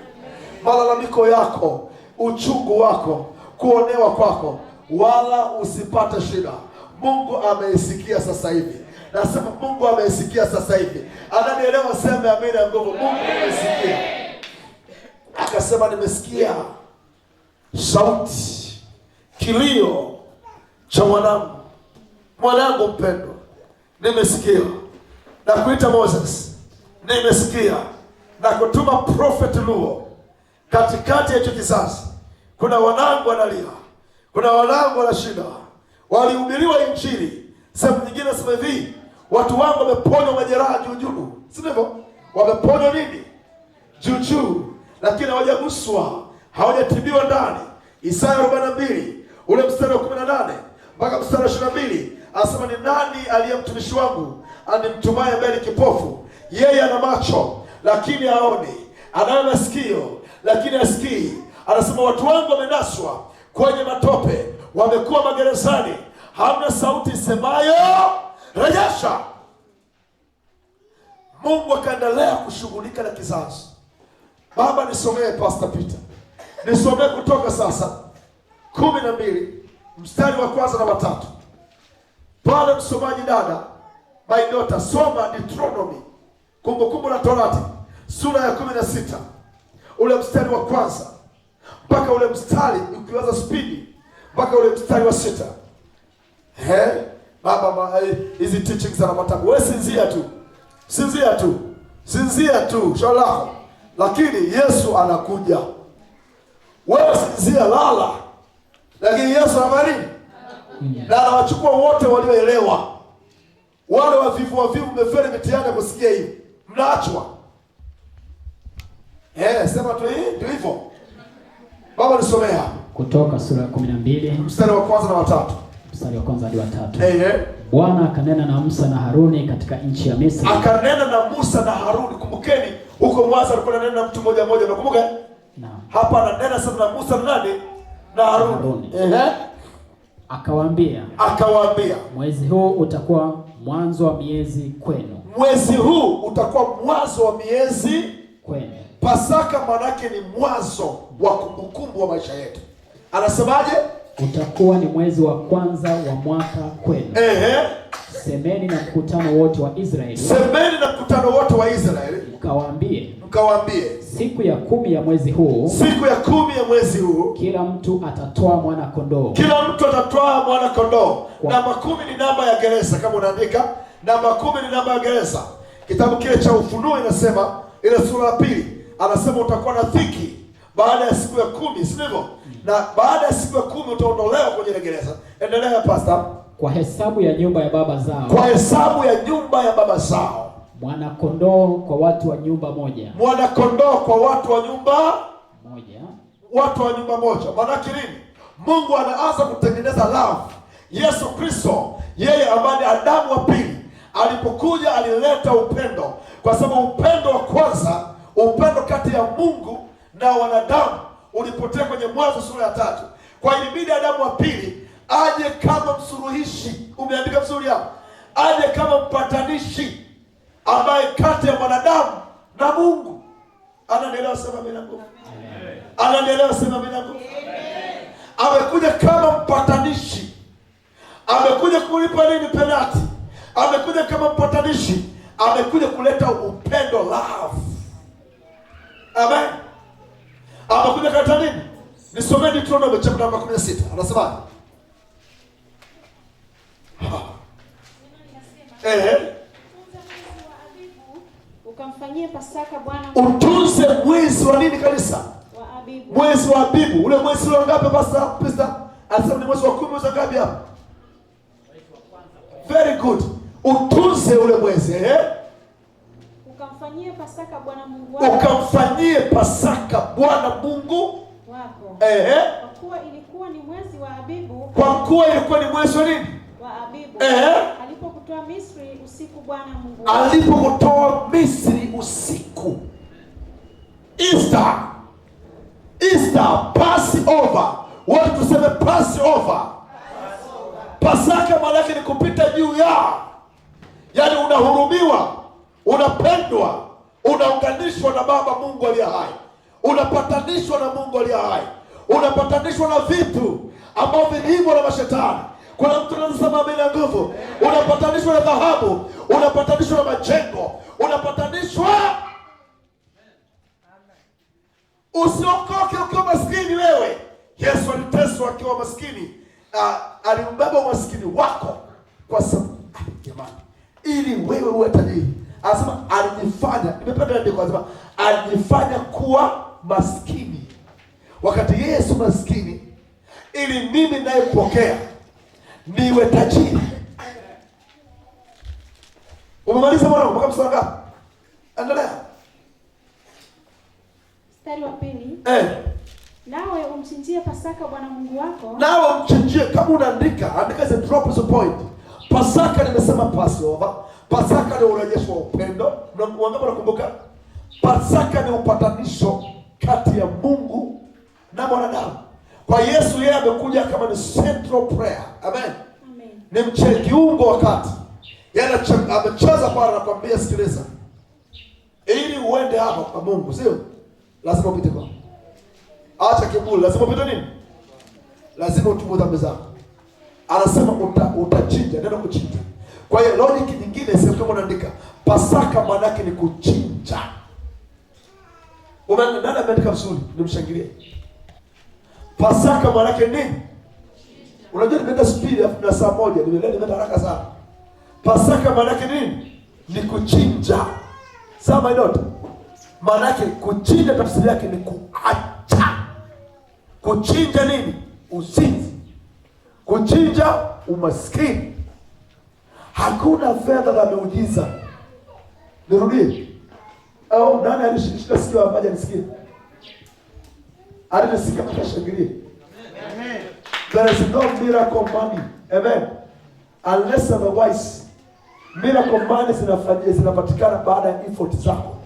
Malalamiko yako, uchungu wako, kuonewa kwako, wala usipate shida. Mungu ameisikia sasa hivi. Nasema Mungu ameisikia sasa hivi. Ananielewa, sema amina ya nguvu. Mungu ameisikia. Akasema nimesikia sauti, kilio cha mwanangu mpendwa. Nimesikia na kuita Moses. Nimesikia na kutuma prophet Luo katikati ya kizazi. Kuna wanangu wanalia, kuna wanangu wana shida. Walihubiriwa injili. Sehemu nyingine sema hivi, watu wangu wameponywa majeraha juu. Si ndivyo? Wameponywa nini? Juu. Lakini hawajaguswa, hawajatibiwa ndani. Isaya 42 ule mstari wa 18, mpaka mstari wa 22. Anasema, ni nani aliye mtumishi wangu animtumaye ambaye ni kipofu? Yeye ana macho lakini haoni, anayo masikio lakini hasikii. Anasema, watu wangu wamenaswa kwenye matope, wamekuwa magerezani, hamna sauti isemayo rejesha. Mungu akaendelea kushughulika na kizazi. Baba, nisomee Pastor Peter, nisomee Kutoka sasa 12 mstari wa kwanza na watatu. Pale msomaji dada, my daughter, soma Deuteronomy, Kumbukumbu la Torati sura ya 16 ule mstari wa kwanza mpaka ule mstari, ukiwaza spidi mpaka ule mstari wa 6. Baba, hizi teachings za matabu, wewe sinzia tu shauri lako, lakini Yesu anakuja. Wewe sinzia, lala, lakini Yesu anabari na anawachukua wote walioelewa. Wale wavivu mmefeli mitihani kusikia hivi, mnaachwa. Sema tu ndio hivyo. Baba, nisomee hapa Kutoka sura ya 12 mstari wa kwanza na watatu. Mstari wa kwanza hadi wa 3. Bwana akanena na Musa na Haruni katika nchi ya Misri. Akanena na Musa na Haruni. Kumbukeni, huko mwanzo alikuwa ananena na mtu mmoja, unakumbuka? Naam. Hapa ananena sasa na Musa na nani? Na Haruni. Akawaambia, mwezi huu utakuwa mwanzo wa miezi kwenu. Mwezi huu utakuwa mwanzo wa miezi kwenu. Pasaka maana yake ni mwanzo wa kumbukumbu wa maisha yetu. Anasemaje? Utakuwa ni mwezi wa kwanza wa mwaka kwenu. Semeni na mkutano wote wa Israeli. Mkawaambie, siku ya 10 ya mwezi huu, kila mtu atatoa mwana kondoo. Namba 10 ni namba ya gereza, kama unaandika. Namba 10 ni namba ya gereza. Kitabu kile cha Ufunuo inasema, ile sura ya 2, anasema utakuwa na dhiki baada ya siku ya 10, si ndivyo? Na baada ya siku ya 10 utaondolewa kwenye gereza. Endelea Pastor. Kwa hesabu ya nyumba ya baba zao. Mwana kondoo kwa watu wa nyumba moja. Watu wa nyumba moja. Maana nini? Mungu anaanza kutengeneza love. Yesu Kristo, yeye ambaye Adamu wa pili, alipokuja alileta upendo, kwa sababu upendo wa kwanza, upendo kati ya Mungu na wanadamu, ulipotea kwenye Mwanzo sura ya 3. Kwa ilibidi Adamu wa pili aje kama msuluhishi. Umeandika vizuri hapo. Aje kama mpatanishi ambaye kati ya mwanadamu na Mungu. Anaendelea sema mimi nangu. Amekuja kama mpatanishi. Amekuja kulipa nini penalty? Amekuja kama mpatanishi. Amekuja kuleta upendo, love. Amen. Amekuja kuleta nini? Nisomeni Deuteronomy chapter number 16. Anasema ukamfanyie Pasaka Bwana. Utunze mwezi wa nini kanisa? Wa Abibu. Mwezi wa Abibu. Ule mwezi wa ngapi Pastor Pista? Anasema ni mwezi wa 10, mwezi ngapi hapa? Very good. Utunze ule mwezi, Ukamfanyie Pasaka Bwana Mungu wako. Kwa kuwa ilikuwa ni mwezi wa Abibu. Wa Abibu. Alipokutoa Misri usiku Bwana Mungu wako. Easter, Passover. Watu tuseme Passover. Pasaka maana yake ni kupita juu ya. Yaani unahurumiwa, unapendwa, unaunganishwa na Baba Mungu aliye hai. Unapatanishwa na Mungu aliye hai. Unapatanishwa na vitu ambavyo vilivyo na mashetani. Kuna mtu anasema mimi na nguvu. Unapatanishwa na dhahabu, unapatanishwa na majengo, unapatanishwa. Usiokoke ukiwa maskini wewe. Yesu aliteswa akiwa maskini. Alimbeba umaskini wako kwa sababu jamani, ili wewe uwe tajiri. Anasema alijifanya, nimependa ndiko anasema alijifanya kuwa maskini wakati Yesu maskini, ili mimi nayepokea niwe tajiri. Umemaliza mwana mpaka mstari ngapi? Endelea. Mstari wa 2. Nawe umchinjie Pasaka Bwana Mungu wako. Nawe umchinjie, kama unaandika, andika as a drop as a point. Pasaka nimesema Passover. Pasaka ni urejesho wa upendo. Wangapi wanakumbuka? Pasaka ni upatanisho kati ya Mungu na mwanadamu. Kwa Yesu yeye amekuja kama ni central prayer. Amen. Amen. Ni mchekiungo wakati. Yeye amecheza pale, anakuambia sikiliza. Ili uende hapa kwa Mungu, sio? Lazima upite kwa. Acha kiburi, lazima upite nini? Lazima utubu dhambi zako. Anasema utachinja, neno kuchinja. Kwa hiyo logic nyingine sio kama unaandika Pasaka maana yake ni kuchinja. Nani ameandika vizuri? Nimshangilie. Pasaka maana yake nini? Unajua nimeenda speed na saa moja, nimeenda haraka sana. Pasaka maana yake nini? Ni kuchinja. Sawa ndoto. Maana yake kuchinja tafsiri yake ni kuacha. Kuchinja nini? Uzinzi. Kuchinja umaskini. Hakuna fedha za miujiza. Nirudie. Au nani alishika sikio apaje nisikie? Alisikia mtashangilia. Amen. There is no miracle money. Amen. Unless otherwise miracle money zinapatikana baada ya effort zako.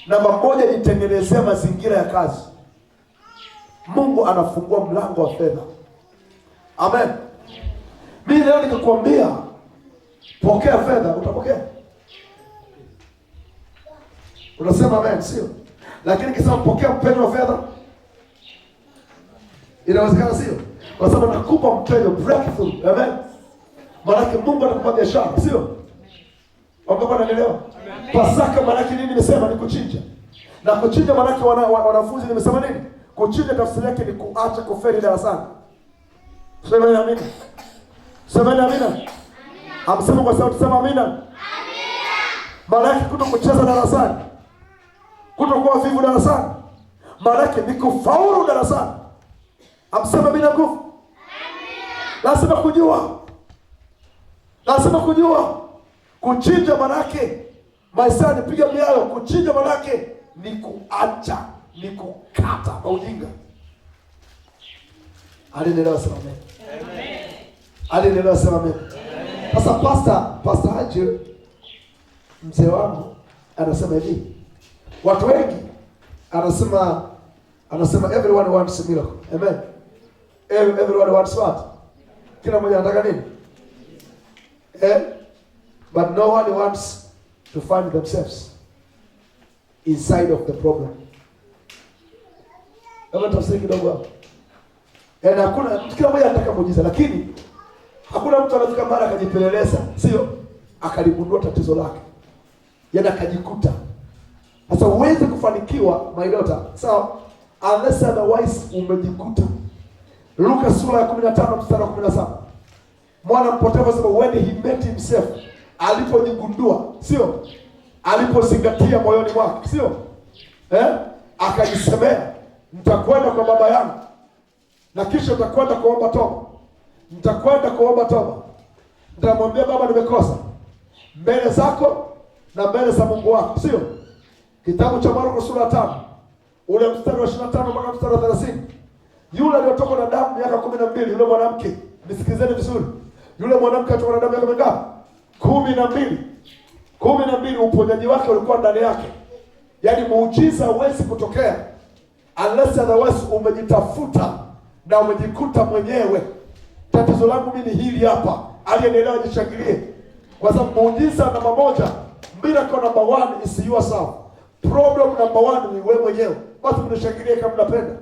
Namba moja, jitengenezea mazingira ya kazi. Mungu anafungua mlango wa fedha. Amen. Mimi leo nikakwambia pokea fedha, utapokea. Unasema amen, sio? Lakini nikisema pokea mpenyo wa fedha, inawezekana sio? Kwa sababu nakupa mpenyo, breakthrough. Amen. Maana Mungu atakupa biashara, sio? Wangapi wanaelewa? Pasaka maana yake nini? Nimesema ni kuchinja. Na kuchinja maana yake wanafunzi nimesema nini? Kuchinja tafsiri yake ni kuacha kufeli darasani. Sema amina. Sema amina. Amsema kwa sauti, sema amina. Amina. Maana yake kutokucheza darasani. Kutokuwa vivu darasani. Maana yake ni kufaulu darasani. Amsema bila nguvu. Amina. Lazima kujua. Lazima kujua. Kuchinja maana yake maisha ni piga miayo. Kuchinja maana yake ni kuacha, ni kukata kwa ujinga. Alielewa sema amen. Amen. Alielewa sema amen. Sasa Pastor Haji mzee wangu anasema hivi. Watu wengi anasema everyone wants a miracle. Amen. Everyone wants what? Kila mmoja anataka nini? But no one wants to find themselves inside of the problem. Kama tafsiri kidogo hapo. Hakuna, kila mmoja anataka muujiza, lakini hakuna mtu anafika mara akajipeleleza, sio? Akalibundua tatizo lake. Akajikuta. Sasa uweze kufanikiwa my daughter, sawa? Unless otherwise umejikuta. Luka sura ya 15 mstari wa 17. Mwana mpotevu anasema when he met himself, alipojigundua, sio? Alipozingatia moyoni mwake, sio? Akajisemea, nitakwenda kwa baba yangu na kisha nitakwenda kuomba toba. Nitakwenda kuomba toba. Nitamwambia baba, nimekosa mbele zako na mbele za Mungu wako, sio? Kitabu cha Marko sura 5 ule mstari wa 25 mpaka mstari wa 30. Yule aliyotoka na damu miaka 12, yule mwanamke, nisikizeni vizuri. Yule mwanamke alitoka na damu miaka mingapi? 12. 12, uponyaji wake ulikuwa ndani yake. Yaani muujiza huwezi kutokea unless otherwise umejitafuta na umejikuta mwenyewe. Tatizo langu mimi ni hili hapa. Aliyenielewa jishangilie. Kwa sababu muujiza namba moja, miracle number 1 is yourself. Problem number 1 ni wewe mwenyewe. Basi mnishangilie kama mnapenda.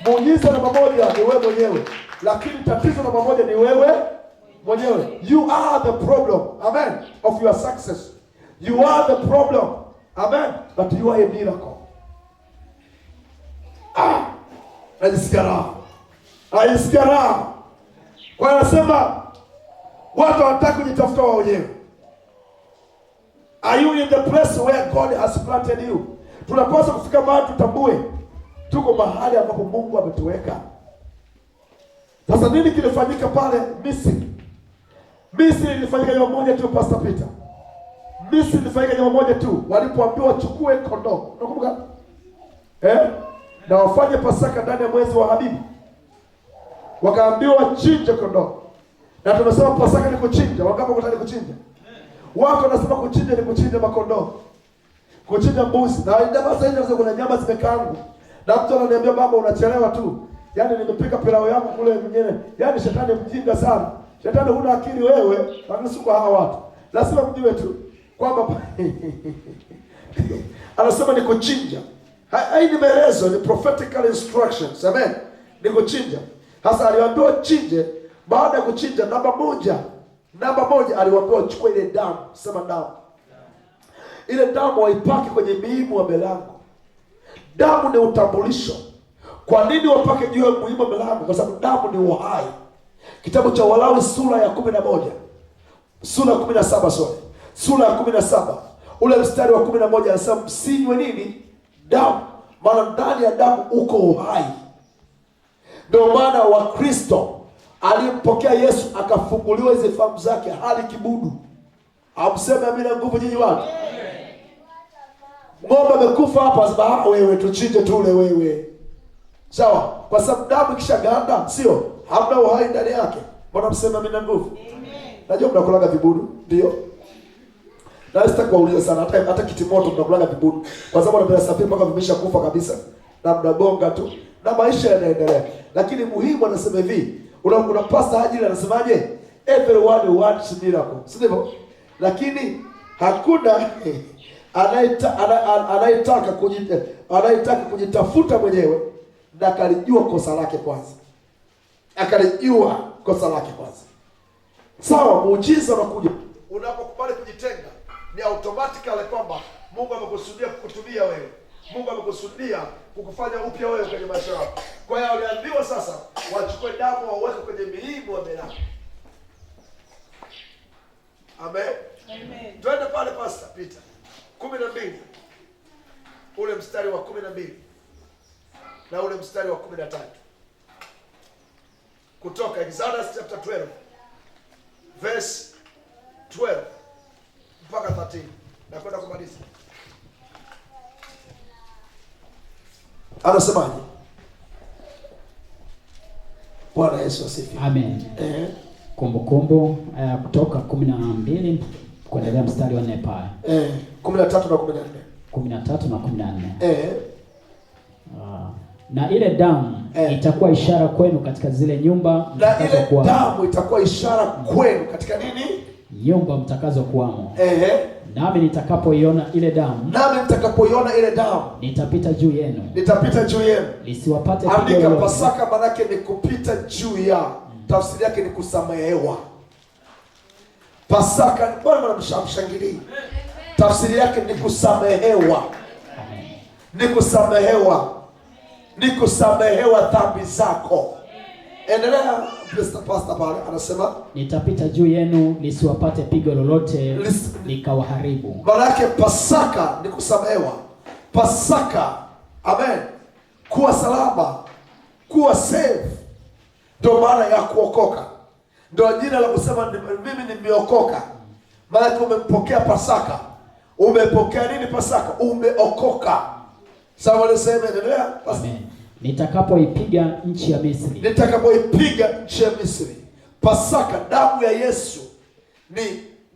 Muujiza namba moja ni wewe mwenyewe. Lakini tatizo namba moja ni wewe mwenyewe. You are the problem. Amen. Of your success. You are the problem. Amen. But you are a miracle. Najisikia raha. Kwa hiyo nasema watu wanataka kujitafuta wao wenyewe. Are you in the place where God has planted you? Tunapaswa kufika mahali tutambue tuko mahali ambapo Mungu ametuweka. Sasa nini kilifanyika pale Misri? Misri ilifanyika jambo moja tu, Pastor Peter. Misri ilifanyika jambo moja tu, walipoambiwa chukue kondoo. Unakumbuka? na wafanye Pasaka ndani ya mwezi wa Habibu. Wakaambiwa wachinje kondoo. Na tumesema Pasaka ni kuchinja. Wangapi kutaka kuchinja? Wako nasema kuchinja ni kuchinja makondoo. Kuchinja mbuzi. Na jamaa sasa hivi kuna nyama zimekaangwa. Na mtu ananiambia baba unachelewa tu. Yaani nimepika pilau yangu kule mwenyewe. Yaani shetani mjinga sana. Shetani huna akili wewe, anasuka hawa watu. Lazima mjue tu kwamba anasema ni kuchinja. Hai ni maelezo, ni prophetical instructions. Amen. Ni kuchinja. Sasa aliwaambiwa chinje, baada ya kuchinja namba moja aliwaambiwa uchukue ile damu, sema damu. Ile damu waipake kwenye miimu wa milango. Damu ni utambulisho. Kwa nini wapake juu ya miimu wa milango? Kwa sababu damu ni uhai. Kitabu cha Walawi sura ya 11. Sura ya 17 Sura ya 17. Ule mstari wa 11 anasema msinywe nini? Damu. Maana ndani ya damu uko uhai. Ndio maana Wakristo alimpokea Yesu akafunguliwa hizo fahamu zake hali kibudu. Amseme amina nguvu nyinyi watu. Ng'ombe amekufa hapa sababu wewe tuchinje tule wewe. Sawa? Kwa sababu damu ikishaganda, sio? Hamna uhai ndani yake. Mbona mseme amina nguvu? Amen. Najua mnakulaga vibudu, ndio? Na sitaki kuuliza sana hata kitimoto mnakulaga vibudu. Kwa sababu wanapenda safari mpaka vimeshakufa kabisa. Na mnagonga tu. Na maisha yanaendelea. Lakini muhimu anasema hivi, una pastor Hajili anasemaje? Everyone wants miracle. Sivyo? Lakini hakuna anayetaka kujitafuta mwenyewe na akalijua kosa lake kwanza. Sawa, muujiza unakuja. Unapokubali kujitenga, ni automatically kwamba Mungu amekusudia kukutumia wewe. Mungu amekusudia kukufanya upya wewe kwenye maisha yako. Kwa hiyo waliambiwa sasa wachukue damu waweke kwenye miimu wa milango. Amen. Amen. Twende pale Pastor Peter. 12. Ule mstari wa 12. Na ule mstari wa 13. Kutoka Exodus chapter 12. Verse 12 mpaka 13. Na kwenda kumaliza. Anasemaje? Bwana Yesu asifiwe. Amen. Kumbukumbu kutoka 12 kuendelea mstari wa 4 pale. 13 na 14. 13 na 14. Na ile damu itakuwa ishara kwenu katika zile nyumba mtakazokuwa. Na ile damu itakuwa ishara kwenu katika nini? Nyumba mtakazokuwamo. Nami nitakapoiona ile damu, nitapita juu yenu. Lisiwapate pigo lolote. Andika Pasaka maana yake ni kupita juu ya. Tafsiri yake ni kusamehewa. Pasaka ni bwana mshamshangilia. Tafsiri yake ni kusamehewa. Ni kusamehewa dhambi zako. Endelea Pastor pale anasema nitapita juu yenu lisiwapate pigo lolote likawaharibu. Maana yake Pasaka ni kusamehewa. Pasaka, amen, kuwa salama, kuwa safe. Ndio maana ya kuokoka. Ndio jina la kusema mimi nimeokoka. Maana umempokea Pasaka. Umepokea nini Pasaka? Umeokoka. Sawa, niseme endelea. Amen. Nitakapoipiga nchi ya Misri. Pasaka, damu ya Yesu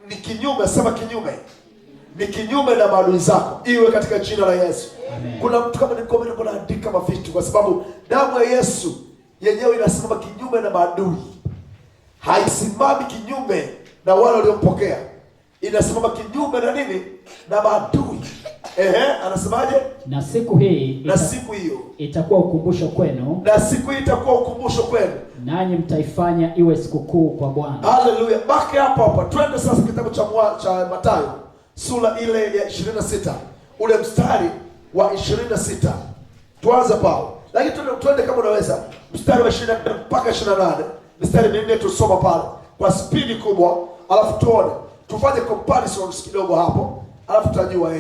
ni kinyume, sema kinyume. Ni kinyume na maadui zako. Iwe katika jina la Yesu. Amen. Kuna mtu kama niko naandika mavitu kwa sababu damu ya Yesu yenyewe inasimama kinyume na maadui. Haisimami kinyume na wale waliompokea. Inasimama kinyume na nini? Na maadui. Anasemaje? Na siku hii itakuwa ukumbusho kwenu. Nanyi mtaifanya iwe sikukuu kwa Bwana. Haleluya. Baki hapa. Twende sasa kitabu cha Mathayo sura ile ya 26. Ule mstari wa 26. Tuanze pale. Lakini twende kama unaweza. Mstari wa 20 mpaka 28. Mstari minne tusoma pale kwa spidi kubwa, alafu tuone. Tufanye comparisons kidogo hapo. Alafu tutajua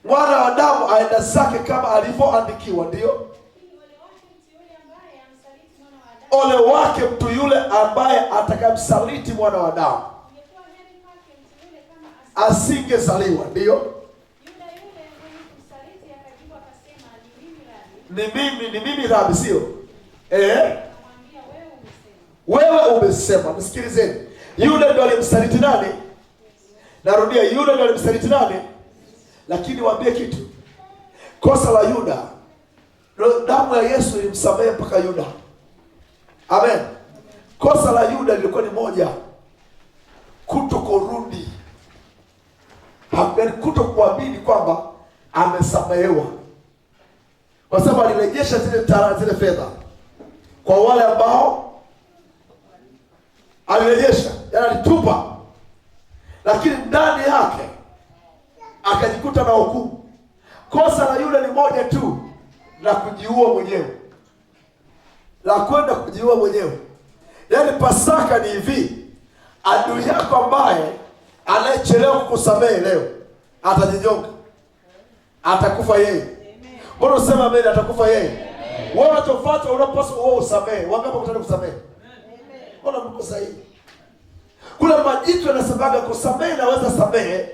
Mwana wa Adamu aenda zake kama alivyoandikiwa, ndio. Ole wake mtu yule ambaye atakayemsaliti mwana wa Adamu. asingezaliwa. Ndio Yule mwenye kumsaliti akajibu akasema, ni mimi Rabi, sio? Akamwambia, wewe umesema. Msikilizeni, yule ndo alimsaliti nani? Narudia, yule ndo alimsaliti nani? Lakini waambie kitu, kosa la Yuda, damu ya Yesu ilimsamehe mpaka Yuda. Amen. Kosa la Yuda lilikuwa ni moja, kutokurudi, kutokuamini kwamba amesamehewa, kwa sababu alirejesha zile fedha kwa wale ambao alirejesha, yani alitupa, lakini ndani yake akajikuta na hukumu. Kosa la yule ni moja tu, la kujiua mwenyewe, la kwenda kujiua mwenyewe. Yaani Pasaka ni hivi, adui yako ambaye anayechelewa kukusamehe leo atajinyonga, atakufa yeye. Mbona usema amen? Atakufa yeye. Wewe unachofuata unapaswa wewe usamehe. Wangapi mtaka kusamehe? Mbona mko sahihi? Kuna majitu yanasemaga kusamehe naweza samehe,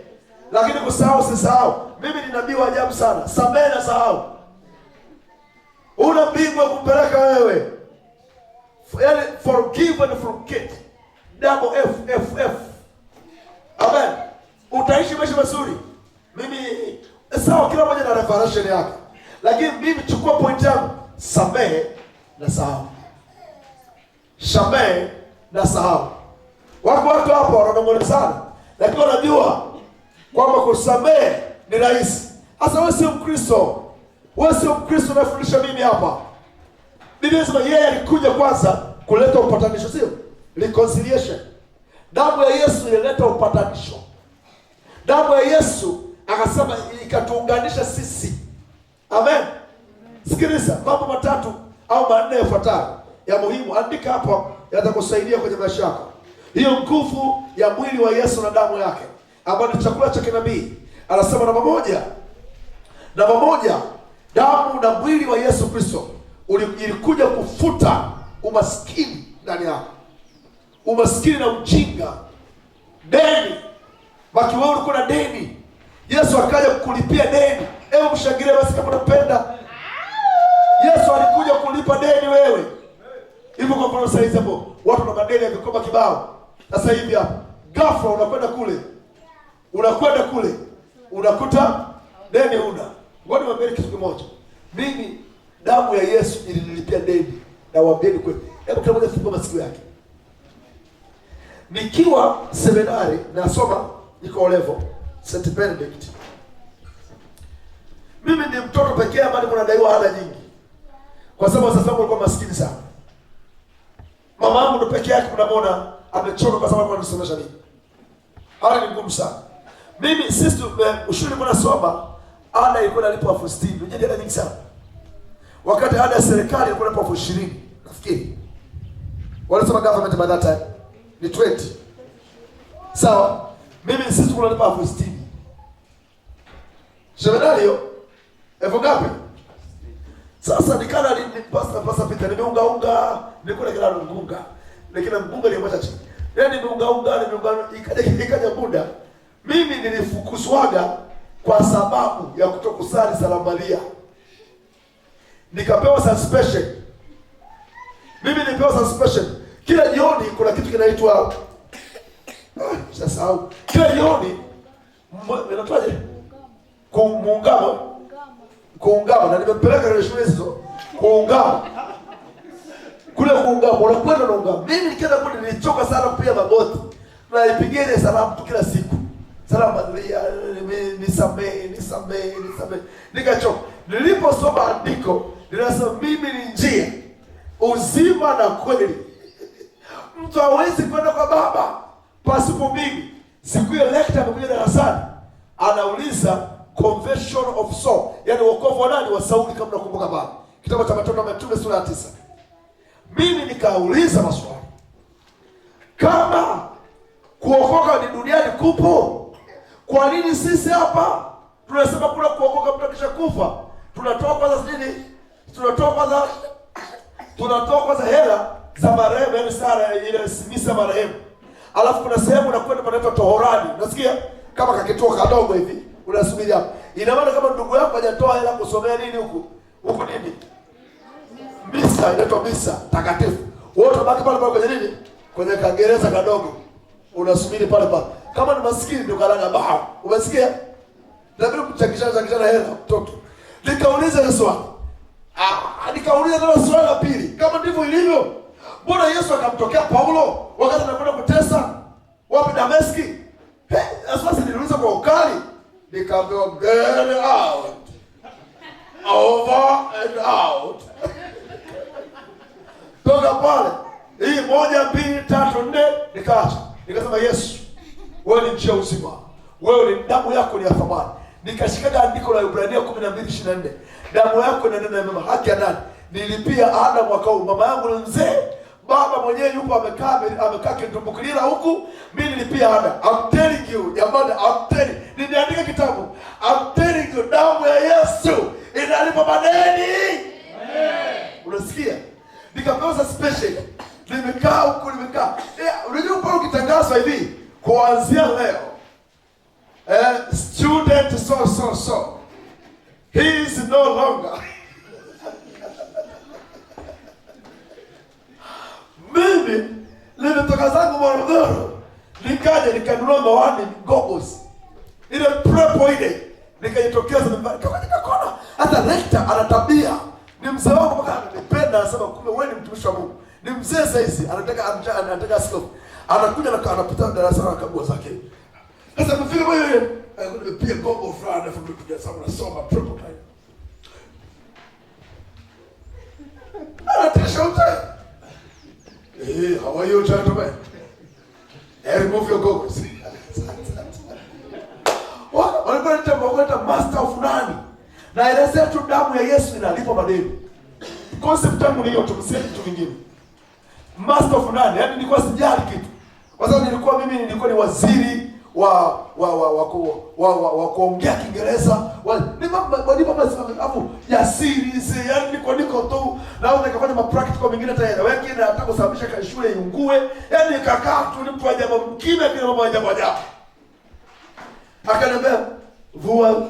lakini kusahau sisahau. Mimi ni nabii wa ajabu sana. Samehe na sahau. Una mbingu kupeleka wewe. Yaani forgive and forget. Double F. Amen. Utaishi maisha mazuri. Mimi sawa, kila mmoja na revelation yake. Lakini mimi chukua point yangu, samehe na sahau. Samehe na sahau. Wako watu hapa wananong'ona sana, lakini wanajua kwamba kusamehe ni rahisi. Sasa wewe sio Mkristo. Wewe sio Mkristo unafundisha mimi hapa. Biblia inasema yeye alikuja kwanza kuleta upatanisho, sio? Reconciliation. Damu ya Yesu ilileta upatanisho. Damu ya Yesu akasema ikatuunganisha sisi. Amen. Sikiliza, mambo matatu au manne yafuatayo ya muhimu, andika hapa, yatakusaidia kwenye maisha yako. Hiyo nguvu ya mwili wa Yesu na damu yake, ambayo ni chakula cha kinabii. Anasema namba moja, damu na mwili wa Yesu Kristo ilikuja kufuta umaskini ndani yako, umaskini na ujinga, deni. Baki wewe ulikuwa na deni, Yesu akaja kukulipia deni. Hebu mshangilie basi kama unapenda. Yesu alikuja kulipa deni wewe. Hivyo kwa mfano sasa hivi hapo watu na madeni ya mikoba kibao. Sasa hivi hapo ghafla unakwenda kule unakuta deni huna. Ngoja niwaambie kitu kimoja. Mimi damu ya Yesu ilinilipia deni, na waambieni kweli. Hebu kila mmoja fungue masikio yake. Nikiwa seminari nasoma, niko level St. Benedict. Mimi ni mtoto pekee ambaye mnadaiwa hela nyingi, kwa sababu wazazi wangu walikuwa maskini sana. Mama yangu ndo pekee yake mnamwona amechoka kwa sababu ananisomesha mimi. Hali ni ngumu sana. Mimi sisi shule nasoma, ada ilikuwa inalipwa 60,000. Unajua hela nyingi sana. Wakati ada ya serikali ilikuwa inalipwa 20,000, nafikiri. Walisema government by that time ni 20. Sawa? Mimi sisi tunalipa 60,000. Seminari hiyo elfu ngapi? Sasa nikana ni pasa pita nimeunga nikula kila mgunga. Nikina mgunga ni mwacha chini. Yaani nimeunga ikaja muda. Mimi nilifukuzwaga kwa sababu ya kutokusali Salamu Maria. Nikapewa suspension. Mimi nilipewa suspension. Kila jioni kuna kitu kinaitwa sasa kila jioni inatoaje? Kuungama, na nimepeleka kwenye shule hizo kuungama. Kule kuungama unakwenda na ungama. Mimi nikienda kule nilichoka sana kupiga magoti. Na nipigie ile salamu tu kila siku. Salamu Maria, nisamehe. Nikachoka. Niliposoma andiko, ninasema mimi ni njia, uzima na kweli. Mtu hawezi kwenda kwa Baba pasipo mimi. Siku hiyo lecture amekuja darasani, anauliza conversion of Saul, yani wokovu wa nani? Wa Sauli, kama nakumbuka baba. Kitabu cha Matendo ya Mitume sura ya 9. Mimi nikauliza maswali. Kama kuokoka ni duniani kupo, kwa nini sisi hapa tunasema kuna kuokoka mtu kisha kufa? Tunatoa kwanza hela za marehemu, yani sara ile misa marehemu. Alafu kuna sehemu unakwenda panaitwa tohorani. Unasikia? kama kakituo kadogo hivi, unasubiri hapo. Ina maana kama ndugu yako hajatoa hela kusomea nini huku nini, misa inaitwa misa takatifu, wote baki pale pale kwenye nini, kwenye kagereza kadogo, unasubiri pale pale. Kama ni maskini ndio kalanga bao, umesikia? Labda kuchakishana hela mtoto. Nikauliza ile swali. Nikauliza tena swali la pili. Kama ndivyo ilivyo, mbona Yesu akamtokea Paulo wakati anakwenda kutesa wapi Dameski? Sasa niliuliza kwa ukali, nikaambiwa get out. Over and out. Toka pale. Hii 1 2 3 4 nikaacha. Nikasema Yesu, wewe ni njia uzima. Wewe ni damu yako ni ya thamani. Nikashika andiko la Ibrania 12:24. Damu yako inanena mema, haki ya nani? Nilipia ada mwaka huu. Mama yangu ni mzee, baba mwenyewe yupo amekaa kitumbukilia huku, mimi nilipia ada. I'm telling you, jamani, I'm telling. Niliandika kitabu. I'm telling you, damu ya Yesu inalipa madeni. Amen. Unasikia? Nikapewa special. Nimekaa huku. Unajua pale ukitangazwa hivi, kuanzia leo student so he is no longer mimi nilitoka zangu Morogoro, nikaja nikanunua mawani goggles ile prepo ile, nikajitokeza nikakona hata rector ana tabia, ni mzee wangu mpaka ananipenda, anasema kumbe wewe ni mtumishi wa Mungu, ni mzee saizi, anataka askofu, anakuja na anapita darasa na kabua zake. Sasa mfike wewe pia gogo fulani from the summer nasoma prototype. Anatisha ute. How are you gentlemen? Remove your goggles. Wanakuita master of nani? Na elezea tu damu ya Yesu inalipa madeni. Concept yangu ni hiyo, tumseme kitu kingine. Master of nani? Yaani nilikuwa sijali kitu. Kwa sababu nilikuwa ni waziri wa kuongea Kiingereza, ni mambo jasiri, yaani niko tu na nikafanya practical mengine tena wengine nataka kusababisha shule iungue, yaani nikakaa tu ni mtu ajabu mkime kile mambo ajabu. Akaniambia vua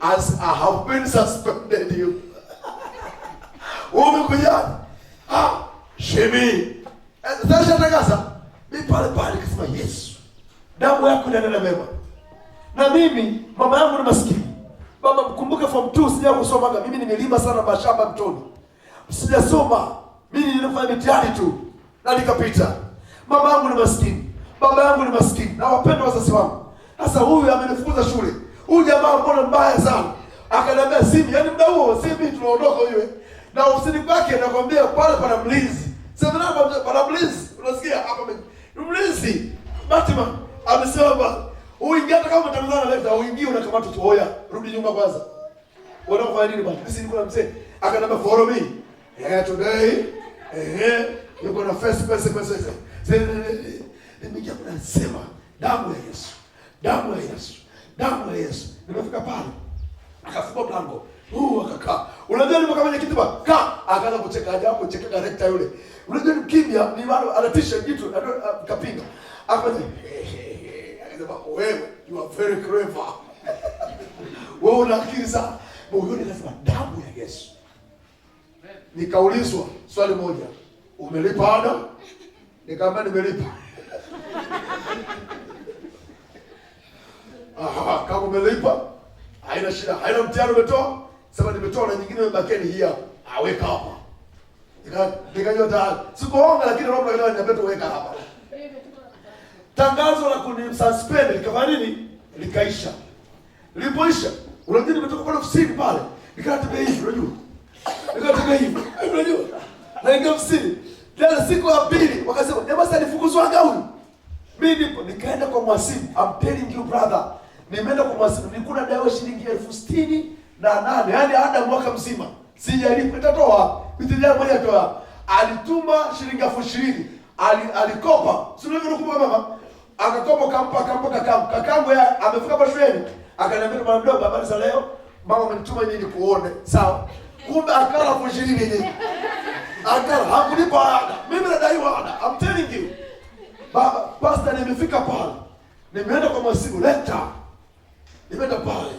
as I have been suspended you. Umekuja shemi sasa tangaza mimi pale kasema Yesu, damu yako inanena mema. Na mimi mama yangu ni maskini. Baba mkumbuke form 2 sija kusoma, mimi nimelima sana mashamba mtoni. Sijasoma. Mimi nilifanya mitihani tu na nikapita. Mama yangu ni maskini. Baba yangu ni maskini. Na wapenda wazazi wangu. Sasa huyu amenifukuza shule. Huyu jamaa mbona mbaya sana. Akaniambia simu, yani muda huo simu tunaondoka yule. Na ofisini kwake nakwambia pale pana mlinzi. Sema nani pana mlinzi? Unasikia hapa mlinzi. Batima amesema baba, uingie hata kama umetangazana left, uingie unakamata tu, hoya rudi nyuma kwanza. Wanafanya nini bwana? Sisi niko na mzee. Akaniambia follow me. Today you're going to face. Nimekuja kusema damu ya Yesu. Damu ya Yesu. Damu ya Yesu. Nimefika pale. Akafungua mlango. Akakaa. Unajua nimekafanya kitu bwana? Akaanza kucheka ajabu, kucheka director yule. Unajua ni kimya, ni bado anatisha kitu, kapinga. Akasema wewe you are very clever. Wewe una akili sana. Moyoni lazima damu ya Yesu. Nikaulizwa swali moja. Umelipa ada? Nikamwambia nimelipa. Kama umelipa, haina shida. Haina mtihani umetoa? Sema nimetoa na nyingine imebakeni hii hapa. Weka hapa. Nikajua tayari. Sikuonga lakini roho yangu inaniambia weka hapa. Tangazo la kunisuspend likafanya nini? Likaisha. Lilipoisha, unajua nimetoka pale ofisini pale. Nikatembea hivi, unajua. Unajua. Na ingia ofisini. Tena siku ya pili wakasema, "Jamaa sasa alifukuzwa huyu." Mimi nikaenda kwa mwasibu. I'm telling you brother. Nimeenda kwa mwasibu. Nilikuwa daiwa shilingi 68,000. Yaani ada mwaka mzima. Sijalipa itatoa. Bidhaa moja toa. Alituma shilingi 20,000. Alikopa. Sio hivyo kumpa mama. Akakopa kampa kakangu yeye amefika hapa shuleni. Akaniambia bwana mdogo, habari za leo? Mama amenituma nini kuone. Sawa. Kumbe akala 20,000 yenyewe. Akala hakulipa ada. Mimi nadaiwa ada. I'm telling you. Baba, pastor nimefika pale. Nimeenda kwa masimu, leta. Nimeenda pale.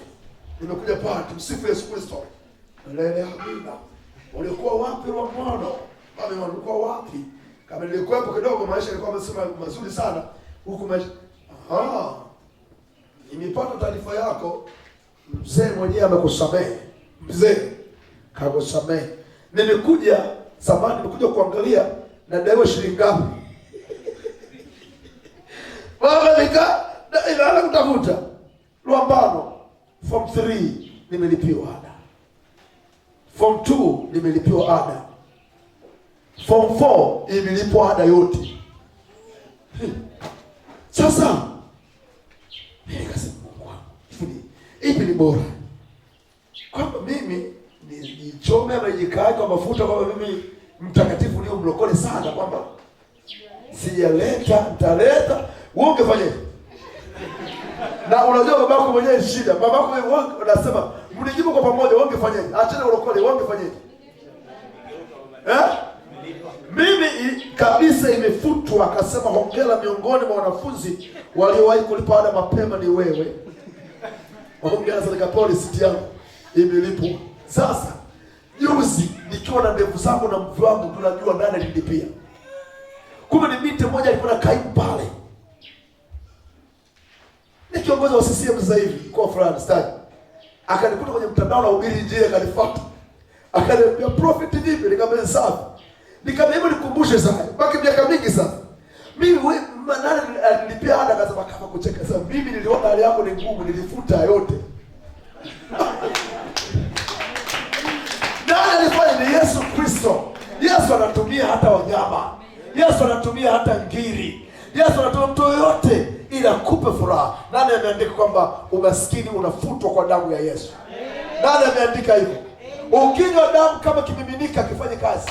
Nimekuja pale, tumsifu Yesu Kristo. Lele amina. Ulikuwa wapi wa mwana? Baba ulikuwa wapi? Kama nilikuwepo kidogo, maisha yalikuwa mazuri sana. Huku maisha. Nimepata taarifa yako. Mzee mwenyewe amekusamehe. Mzee kakusamehe. Nimekuja zamani, nimekuja kuangalia na daiwa shilingi ngapi. Baba ila kutafuta. Luambano form 3 nimelipiwa ada. Form 2 nimelipiwa ada. Form 4 imelipwa ada yote. Sasa nikasema hivi ni bora kwamba mimi nichome ama nijikae kwa mafuta kwamba mimi mtakatifu ndio mlokole sana, kwamba sijaleta nitaleta. Wewe ungefanyaje? Na unajua babako mwenyewe shida. Babako wewe unasema mnijibu kwa pamoja, wewe ungefanyaje? Achana ulokole, wewe ungefanyaje? Mimi kabisa imefutwa. Akasema hongera, miongoni mwa wanafunzi waliowahi kulipa ada mapema ni wewe. Hongera sana, policy yangu imelipwa. Sasa juzi nikiwa na ndevu zangu na mvi wangu, tunajua nani alilipia. Kumbe ni binti moja alikuwa na kaimu pale. Ni kiongozi wa CCM sasa hivi kwa fulani stadi. Akanikuta kwenye mtandao na ubiri njia, akanifuata. Akaniambia prophet vipi? Nikamwambia safi. Nikamwambia nikumbushe sana. Baki miaka mingi sasa. Mimi nani alilipia ada? Akasema kama kucheka sasa. Mimi niliona hali yako ni ngumu, nilifuta yote. Nani alifanya? Ni Yesu Kristo. Yesu anatumia hata wanyama. Yesu anatumia hata ngiri. Yesu anatumia mtu yote ili akupe furaha. Nani ameandika kwamba umaskini unafutwa kwa damu ya Yesu? Nani ameandika hivyo? Ukinywa damu kama kimiminika kifanye kazi,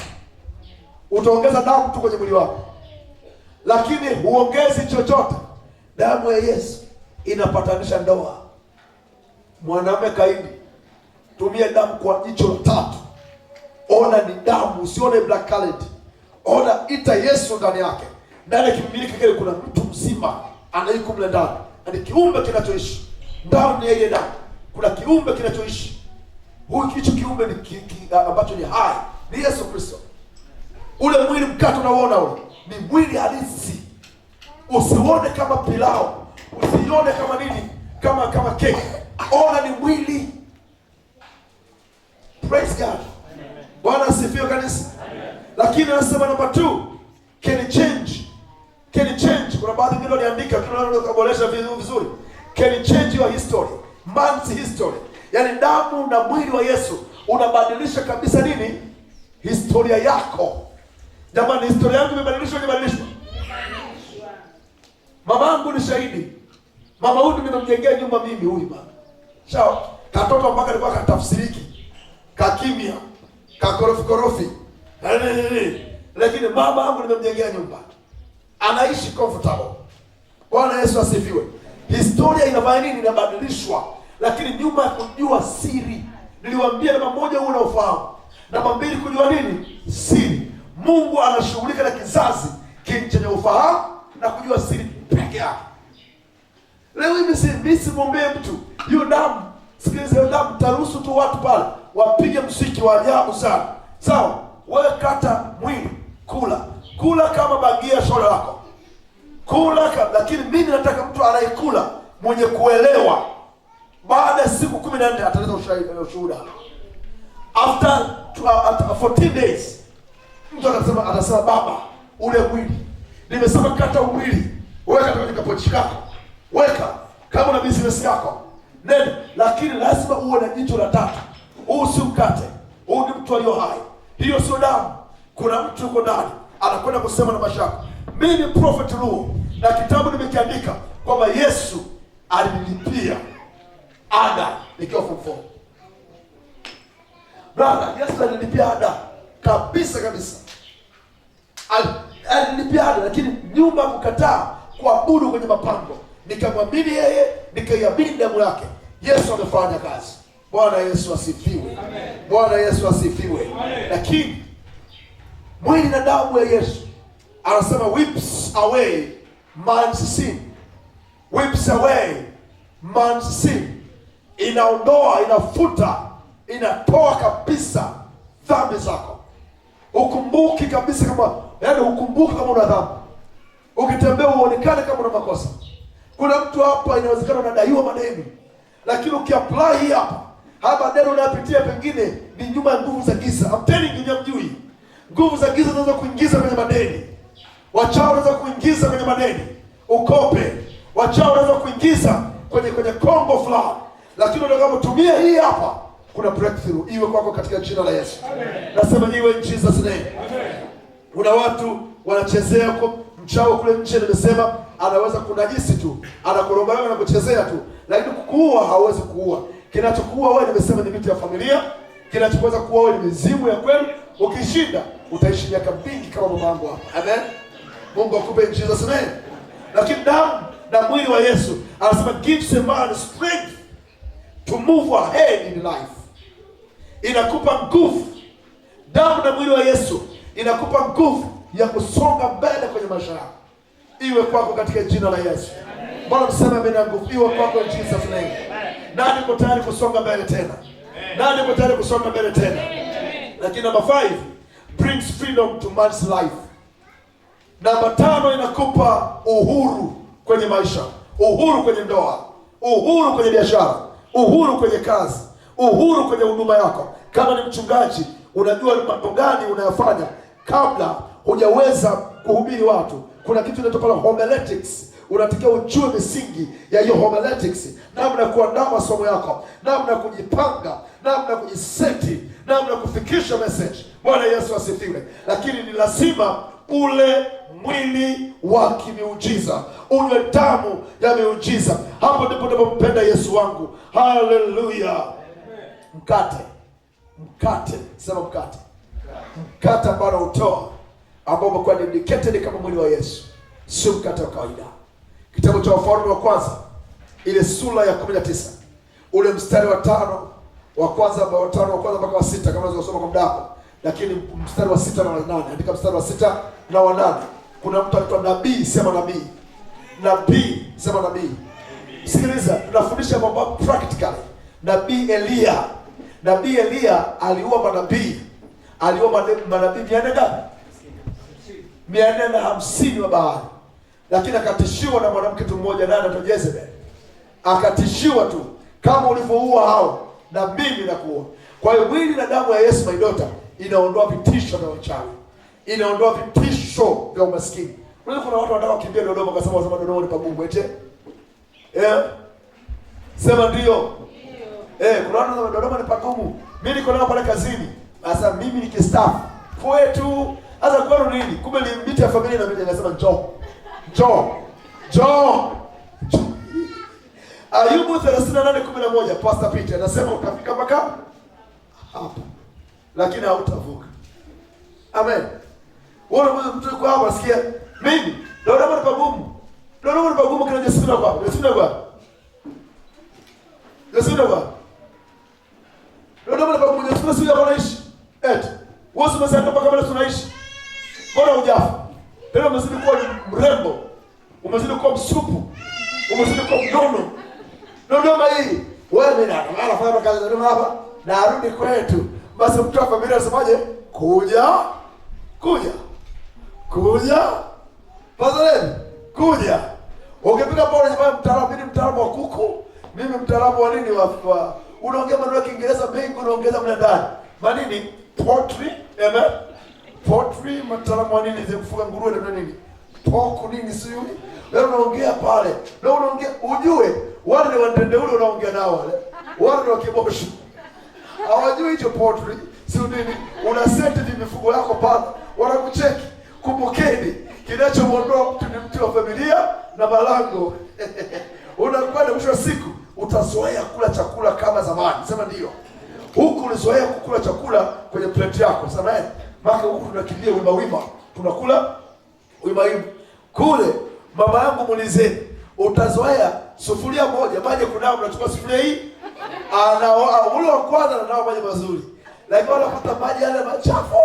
utaongeza damu tu kwenye mwili wako, lakini huongezi chochote. Damu ya Yesu inapatanisha ndoa. Mwanaume kaidi, tumia damu kwa jicho la tatu. Ona ni damu, usione black colored. Ona ita Yesu ndani yake. Ndani ya kimiminika kile kuna mtu mzima anayeko mle ndani. Ni kiumbe kinachoishi. Ndani ya ile damu kuna kiumbe kinachoishi. Hicho kiumbe ni ambacho ni hai. Ni Yesu Kristo. Ule mwili mkato unaoona ule ni mwili halisi. Usione kama pilau, usione kama nini, kama keki. Ona ni mwili. Praise God. Bwana asifiwe kanisa. Lakini anasema number 2, can change. Can change. Kuna baadhi vile waliandika, tunaweza kuboresha vizuri. Can change your history. Man's history. Yaani damu na mwili wa Yesu unabadilisha kabisa nini? Historia yako. Jamani, historia yangu imebadilishwa, imebadilishwa. Mama yangu ni shahidi. Mama huyu nimemjengea nyumba mimi huyu mama. Sawa. Katoto mpaka alikuwa katafsiriki. Kakimia. Kakorofi. Lakini mama yangu nimemjengea nyumba. Anaishi comfortable. Bwana Yesu asifiwe. Historia inafanya nini? Inabadilishwa. Lakini nyuma ya kujua siri, niliwaambia namba 1 huo unaofahamu. Namba 2 kujua nini? Siri. Mungu anashughulika na kizazi chenye ufahamu na kujua siri peke yake. Leo mimi simwombee mtu. Hiyo damu, sikiliza, hiyo damu taruhusu tu watu pale wapige msiki wa ajabu sana. Sawa? Wewe kata mwili, kula kama bagia shola lako. Lakini mimi nataka mtu anayekula mwenye kuelewa. Baada ya siku 14 ataleta ushuhuda. After 14 days mtu atasema baba, ule mwili nimesema kata mwili, weka kwenye kapochi yako, weka kama na business yako nene, lakini lazima uwe na jicho la tatu. Usimkate. Huyu ni mtu aliyo hai. Hiyo sio damu. Kuna mtu yuko ndani anakwenda kusema na mashaka. Mimi prophet Luo na kitabu nimekiandika kwamba Yesu alinilipia ada nikiwa form 4. Brother, Yesu alinilipia ada kabisa. Alinilipia ada, lakini nyumba kukataa kuabudu kwenye mapango. Nikamwamini yeye, nikaiamini damu yake. Yesu amefanya kazi. Bwana Yesu asifiwe. Amen. Bwana Yesu asifiwe. Amen. Lakini mwili na damu ya Yesu anasema wipes away man's sin. wipes away man's sin. Inaondoa, inafuta, inatoa kabisa dhambi zako. Ukumbuki kabisa kama, yaani ukumbuki kama una dhambi. Ukitembea uonekane kama una makosa. Kuna mtu hapa inawezekana unadaiwa madeni, lakini ukiapply hii hapa, haya madeni unayopitia pengine ni nyuma ya nguvu za giza. I'm telling you, mjui. Nguvu za giza zinaweza kuingiza kwenye madeni. Wachawi wanaweza kuingiza kwenye madeni. Ukope. Wachawi wanaweza kuingiza kwenye kombo fulani. Lakini utakapotumia hii hapa, kuna breakthrough iwe kwako katika jina la Yesu. Amen. Nasema iwe in Jesus name. Amen. Kuna watu wanachezea kwa mchawi kule nje, nimesema anaweza kunajisi tu, anakuroga wewe na kuchezea tu, lakini kukuua hawezi kuua. Kinachokuua wewe, nimesema, ni miti ya familia. Kinachoweza kuua wewe ni mizimu ya kweli. Ukishinda utaishi miaka mingi kama mama yangu hapa. Amen. Mungu akupe in Jesus name. Lakini damu na mwili wa Yesu anasema gives a man strength to move ahead in life. Inakupa nguvu. Damu na mwili wa Yesu inakupa nguvu ya kusonga mbele kwenye maisha yako. Iwe kwako katika jina la Yesu. Bwana mseme amen na nguvu iwe kwako in Jesus name. Nani uko tayari kusonga mbele tena? Nani uko tayari kusonga mbele tena? Lakini number 5 brings freedom to man's life. Namba 5 inakupa uhuru kwenye maisha, uhuru kwenye ndoa, uhuru kwenye biashara, uhuru kwenye kazi, uhuru kwenye huduma yako. Kama ni mchungaji, unajua mambo gani unayofanya kabla hujaweza kuhubiri watu. Kuna kitu kinaitwa pala homiletics. Unatakiwa ujue misingi ya hiyo homiletics, namna kuandaa masomo yako, namna kujipanga, namna kujiseti, namna kufikisha message. Bwana Yesu asifiwe. Lakini ni lazima ule mwili wa kimiujiza, unywe damu ya miujiza. Hapo ndipo ninapompenda Yesu wangu. Haleluya. Mkate, sema mkate ambao utoa, ambao umekuwa dedicated kama mwili wa Yesu, sio mkate wa kawaida. Kitabu cha Wafalme wa kwanza, ile sura ya 19, ule mstari wa 5 wa kwanza mpaka wa 6, kama unaweza kusoma kwa muda wako. Lakini mstari wa 6 na 8, andika mstari wa 6 na wa 8. Kuna mtu anaitwa nabii, sema nabii. Nabii, sema nabii. Sikiliza, tunafundisha mambo practically. Nabii Elia aliua manabii. Aliua manabii 450 wa Baali. Lakini akatishiwa na mwanamke tu mmoja ndani anaitwa Jezebel. Akatishiwa tu kama ulivyoua hao, na mimi nakuua. Kwa hiyo mwili na damu ya Yesu, my daughter, inaondoa vitisho vya uchawi. Inaondoa vitisho vya umaskini. Unajua kuna watu wanataka kukimbia Dodoma kwa sababu Dodoma ni pagumu eti. Sema ndio. Kuna watu wanasema Dodoma ni pagumu. Mimi niko nao pale kazini. Sasa mimi nikistaafu kwetu, sasa kwani nini? Kumbe ni miti ya familia, na mimi nasema njoo. Ayubu 38:11, Pastor Peter anasema utafika mpaka hapa, lakini hautavuka. Amen. Wewe mtu kwa hapa sikia, mimi Dodoma ni pagumu. Dodoma ni pagumu, kina Yesu na kwa. Dodoma ni pagumu, Yesu sio hapa anaishi. Wewe umesema mpaka pale tunaishi. Bora hujafa. Tena umezidi kuwa mrembo. Umezidi kuwa msupu. Umezidi kuwa mnono. Dodoma hii. Wewe mimi nafanya kazi Dodoma hapa, narudi kwetu. Basi mtu wa familia anasemaje? Kuja. Pazaleni, kuja. Ukipika pale nyumbani, mtaalamu wa kuku, mimi mtaalamu wa nini wa unaongea maneno ya Kiingereza mengi, unaongeza mle ndani. Manini? Poultry, amen. Poultry, mtaalamu wa nini? Kufuga nguruwe na nini? Pork nini sio? Wewe unaongea pale. Na unaongea ujue wale ni watende ule unaongea nao wale. Wale ni wakibosho. Hawajui hicho poultry, sio nini? Una set mifugo yako pale, wanakucheki. Kumbukeni, kinachomuondoa mtu ni mtu wa familia na malango. Unakwenda mwisho wa siku utazoea kula chakula kama zamani. Sema ndio. Huku ulizoea kukula chakula kwenye plate yako. Sema maka huku tunakimbia wima. Tunakula wima. Kule mama yangu muulizeni, utazoea sufuria moja maji kunao, unachukua sufuria hii. Ule wa kwanza na nao maji mazuri. Lakini wanapata maji yale machafu.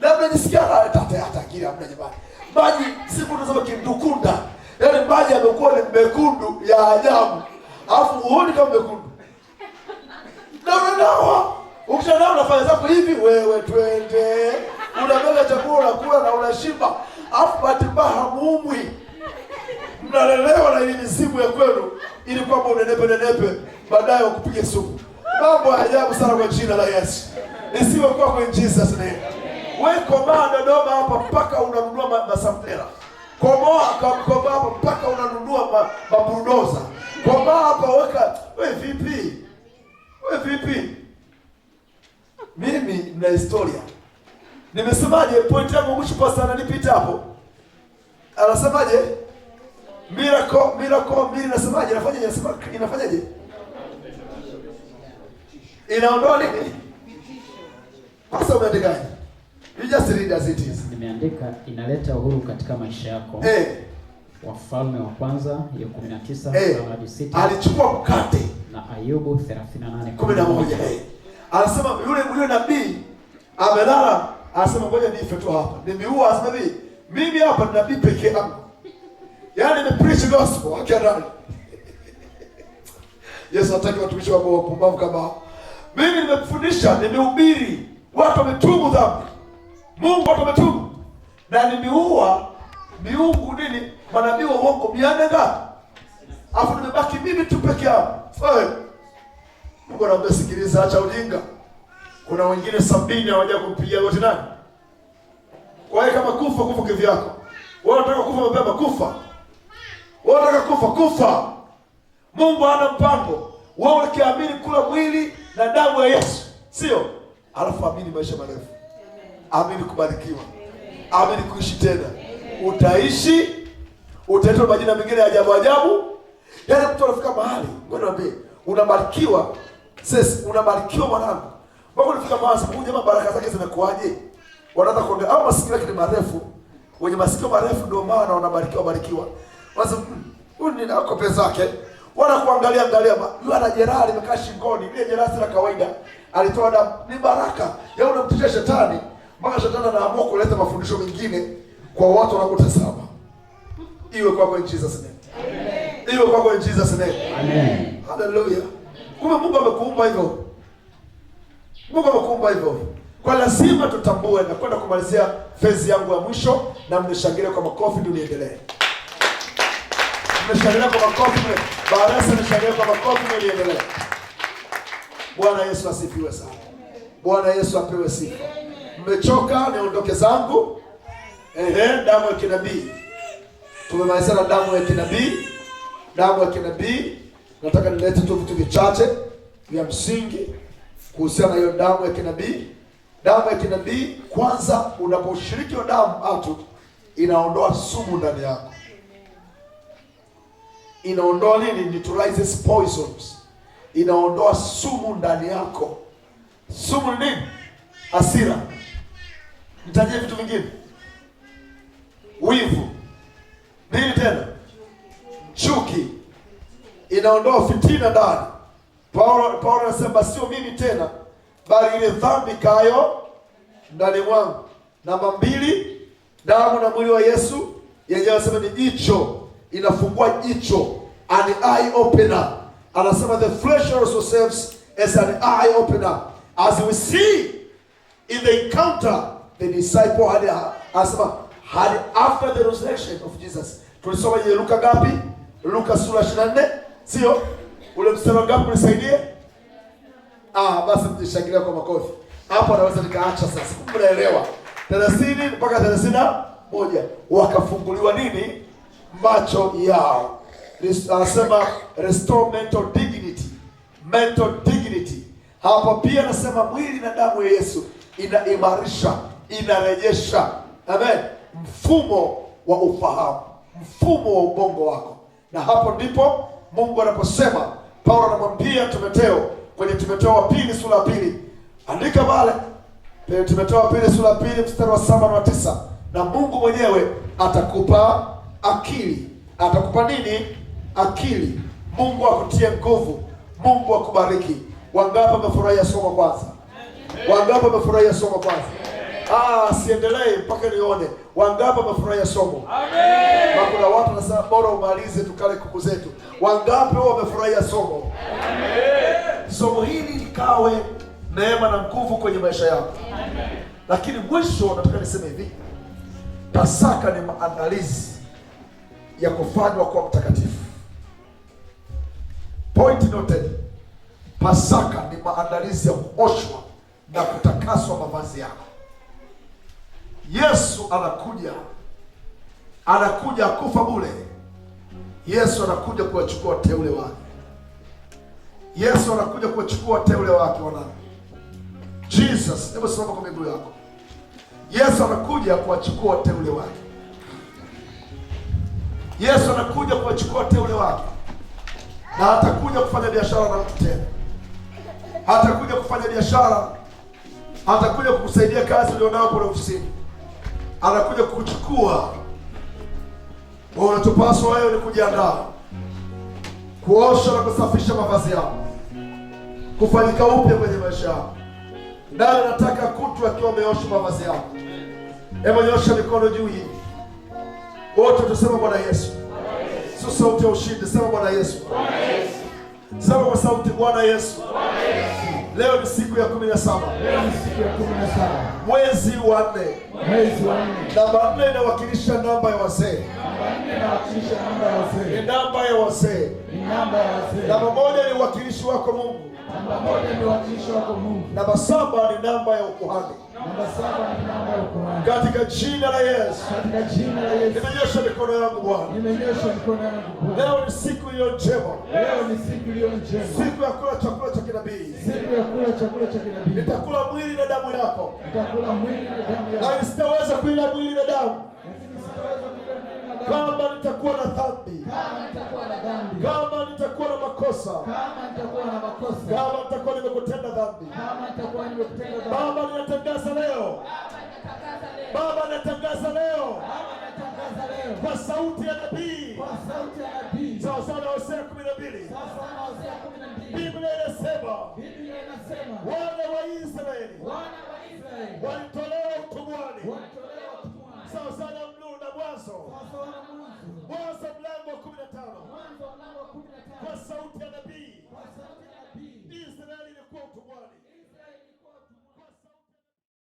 Labda nisikia hata kile hamna jamani. Maji siku tunasema kindukunda. Yaani maji yamekuwa ni mekundu ya ajabu. Alafu huoni kama mekundu. Na unanawa. Ukishanawa unafanya zako hivi, wewe twende. Unabeba chakula unakula na unashiba. Alafu bahati mbaya hamuumwi. Mnalelewa na ile mizimu ya kwenu ili kwamba unenepe baadaye ukupige sumu. Mambo ya ajabu sana kwa jina la Yesu. Isiwe kwako in Jesus name. Wewe komaa Dodoma hapa mpaka unanunua masamtera. Komaa hapa mpaka unanunua mabulldozer. Komaa hapa weka, wewe vipi? Wewe vipi? Mimi na historia. Nimesemaje point yangu mwisho pasta ananipita hapo? Anasemaje? Miracle nasemaje? Inafanyaje? Inaondoa nini? Pasa umeandikaje? You just read as it is. Nimeandika inaleta uhuru katika maisha yako. Wafalme wa kwanza ya 19 hadi 6. Alichukua mkate. Na Ayubu 38:11. Anasema yule nabii amelala, anasema ngoja nife tu hapa. Nimeua, anasema hivi, mimi hapa ni nabii pekee yangu. Yaani ni preach gospel akirani. Yesu hataki watumishi wa wapumbavu kama. Mimi nimekufundisha, nimehubiri, watu wametubu dhambi. Mungu watu wametubu. Na nimeua miungu nini? Manabii wa uongo 400 ngapi? Afu nimebaki mimi tu peke yangu. Mungu anaambia sikiliza, acha ujinga. Kuna wengine 70 hawaja kumpigia wote nani? Kwa hiyo kama kufa kivyako. Wewe unataka kufa mapema, kufa. Wewe unataka kufa. Mungu hana mpango. Wewe ukiamini kula mwili na damu ya Yesu, sio? Alafu amini maisha marefu. Amini kubarikiwa. Amini kuishi tena. Utaishi, utaitwa majina mengine ya ajabu. Yaani mtu anafika mahali, ngoja niambie, unabarikiwa. Sasa unabarikiwa mwanangu. Mbona unafika mahali Mungu jamaa baraka zake zinakuaje? Wanaanza kuongea au masikio yake ni marefu. Wenye masikio marefu ndio maana wanabarikiwa. Sasa huyu ni nako pesa zake. Wanakuangalia yule ana jeraha limekaa shingoni. Ile jeraha si la kawaida. Alitoa damu, ni baraka. Yeye unamtetea shetani, mpaka shetani anaamua kuleta mafundisho mengine kwa watu wanaotesama. Iwe kwako in Jesus name. Amen. Iwe kwako in Jesus name. Amen. Hallelujah. Kumbe Mungu amekuumba hivyo. Kwa lazima tutambue na kwenda kumalizia phase yangu ya mwisho, na mnishangilie kwa makofi ndio niendelee. Mnishangilie kwa makofi, baadaye mnishangilie kwa makofi ndio niendelee. Bwana Yesu asifiwe sana. Bwana Yesu apewe sifa. Mmechoka niondoke zangu? Damu ya kinabii. Tumemaliza na damu ya kinabii. Damu ya kinabii. Nataka nilete tu vitu vichache vya msingi kuhusiana na hiyo damu ya kinabii. Damu ya kinabii, kwanza unaposhiriki hiyo damu inaondoa sumu ndani yako. Inaondoa nini? Neutralizes poisons. Inaondoa sumu ndani yako. Sumu ni nini? Hasira. Nitajie vitu vingine. Wivu. Nini tena? Chuki. Inaondoa fitina ndani. Paulo anasema sio mimi tena, bali ile dhambi kayo ndani mwangu. Namba 2, damu na mwili wa Yesu yenyewe anasema ni jicho, inafungua jicho, an eye opener. Anasema the flesh also serves as an eye opener. As we see in the encounter the disciple had after the resurrection of Jesus. Tulisoma ile Luka ngapi? Luka sura 24, sio? Ule mstari ngapi unisaidie? Basi mjishangilia kwa makofi. Hapo naweza nikaacha sasa. Mnaelewa? 30 mpaka 31 wakafunguliwa nini? Macho yao. Anasema restore mental dignity. Mental dignity. Hapa pia anasema mwili na damu ya Yesu inaimarisha, inarejesha. Amen. Mfumo wa ufahamu, mfumo wa ubongo wako. Na hapo ndipo Mungu anaposema, Paulo anamwambia Timotheo kwenye Timotheo wa pili sura ya 2. Andika pale. Timotheo wa pili sura ya 2 mstari wa 7 na 9. Na Mungu mwenyewe atakupa akili. Atakupa nini? Akili. Mungu akutie nguvu. Mungu akubariki. Wangapi wamefurahia somo kwanza? Wangapi wamefurahia somo kwanza? Siendelee mpaka nione wangapi wamefurahia somo. Amen. Na kuna watu wanasema bora umalize tukale kuku zetu. Wangapi wamefurahia somo? Amen. Somo hili likawe neema na nguvu kwenye maisha yako. Amen. Lakini mwisho nataka niseme hivi. Pasaka ni maandalizi ya kufanywa kwa mtakatifu. Point noted. Pasaka ni maandalizi ya kuoshwa na kutakaswa mavazi yako. Yesu anakuja kufa bure. Yesu anakuja kuwachukua teule wake. Yesu anakuja kuwachukua teule wake wanani. Jesus, hebu simama kwa miguu yako. Yesu anakuja kuwachukua teule wake. Yesu anakuja kuwachukua teule wake. Na hatakuja kufanya biashara na mtu tena. Hatakuja kufanya biashara. Hatakuja kukusaidia kazi ulionayo kwa ofisini. Anakuja kukuchukua. Unachopaswa wewe ni kujiandaa, kuosha na kusafisha mavazi yako, kufanyika upya kwenye maisha yako. Nani nataka kutu akiwa ameosha mavazi yako? Hebu nyosha mikono juu hii. Wote tuseme Bwana Yesu. Sio sauti ya ushindi, sema Bwana Yesu. Sema kwa sauti, Bwana Yesu. Leo ni siku ya 17. Mwezi wa 4. Namba 4 inawakilisha namba ya wazee. Ni namba ya wazee. Namba 1 ni uwakilishi wako Mungu. Namba 7 ni namba ya ukuhani. Katika jina la Yesu. Nimenyosha mikono yangu Bwana. Leo ni siku iliyo njema. Siku ya kula chakula cha kinabii. Nitakula mwili na damu yako. Na sitaweza kuila mwili na damu kama nitakuwa na dhambi, kama nitakuwa na makosa, kama nitakuwa nimekutenda dhambi. Baba, ninatangaza leo, Baba, ninatangaza leo kwa sauti ya nabii, sawa sawa na Hosea 12. Biblia inasema wana wa Israeli walitoa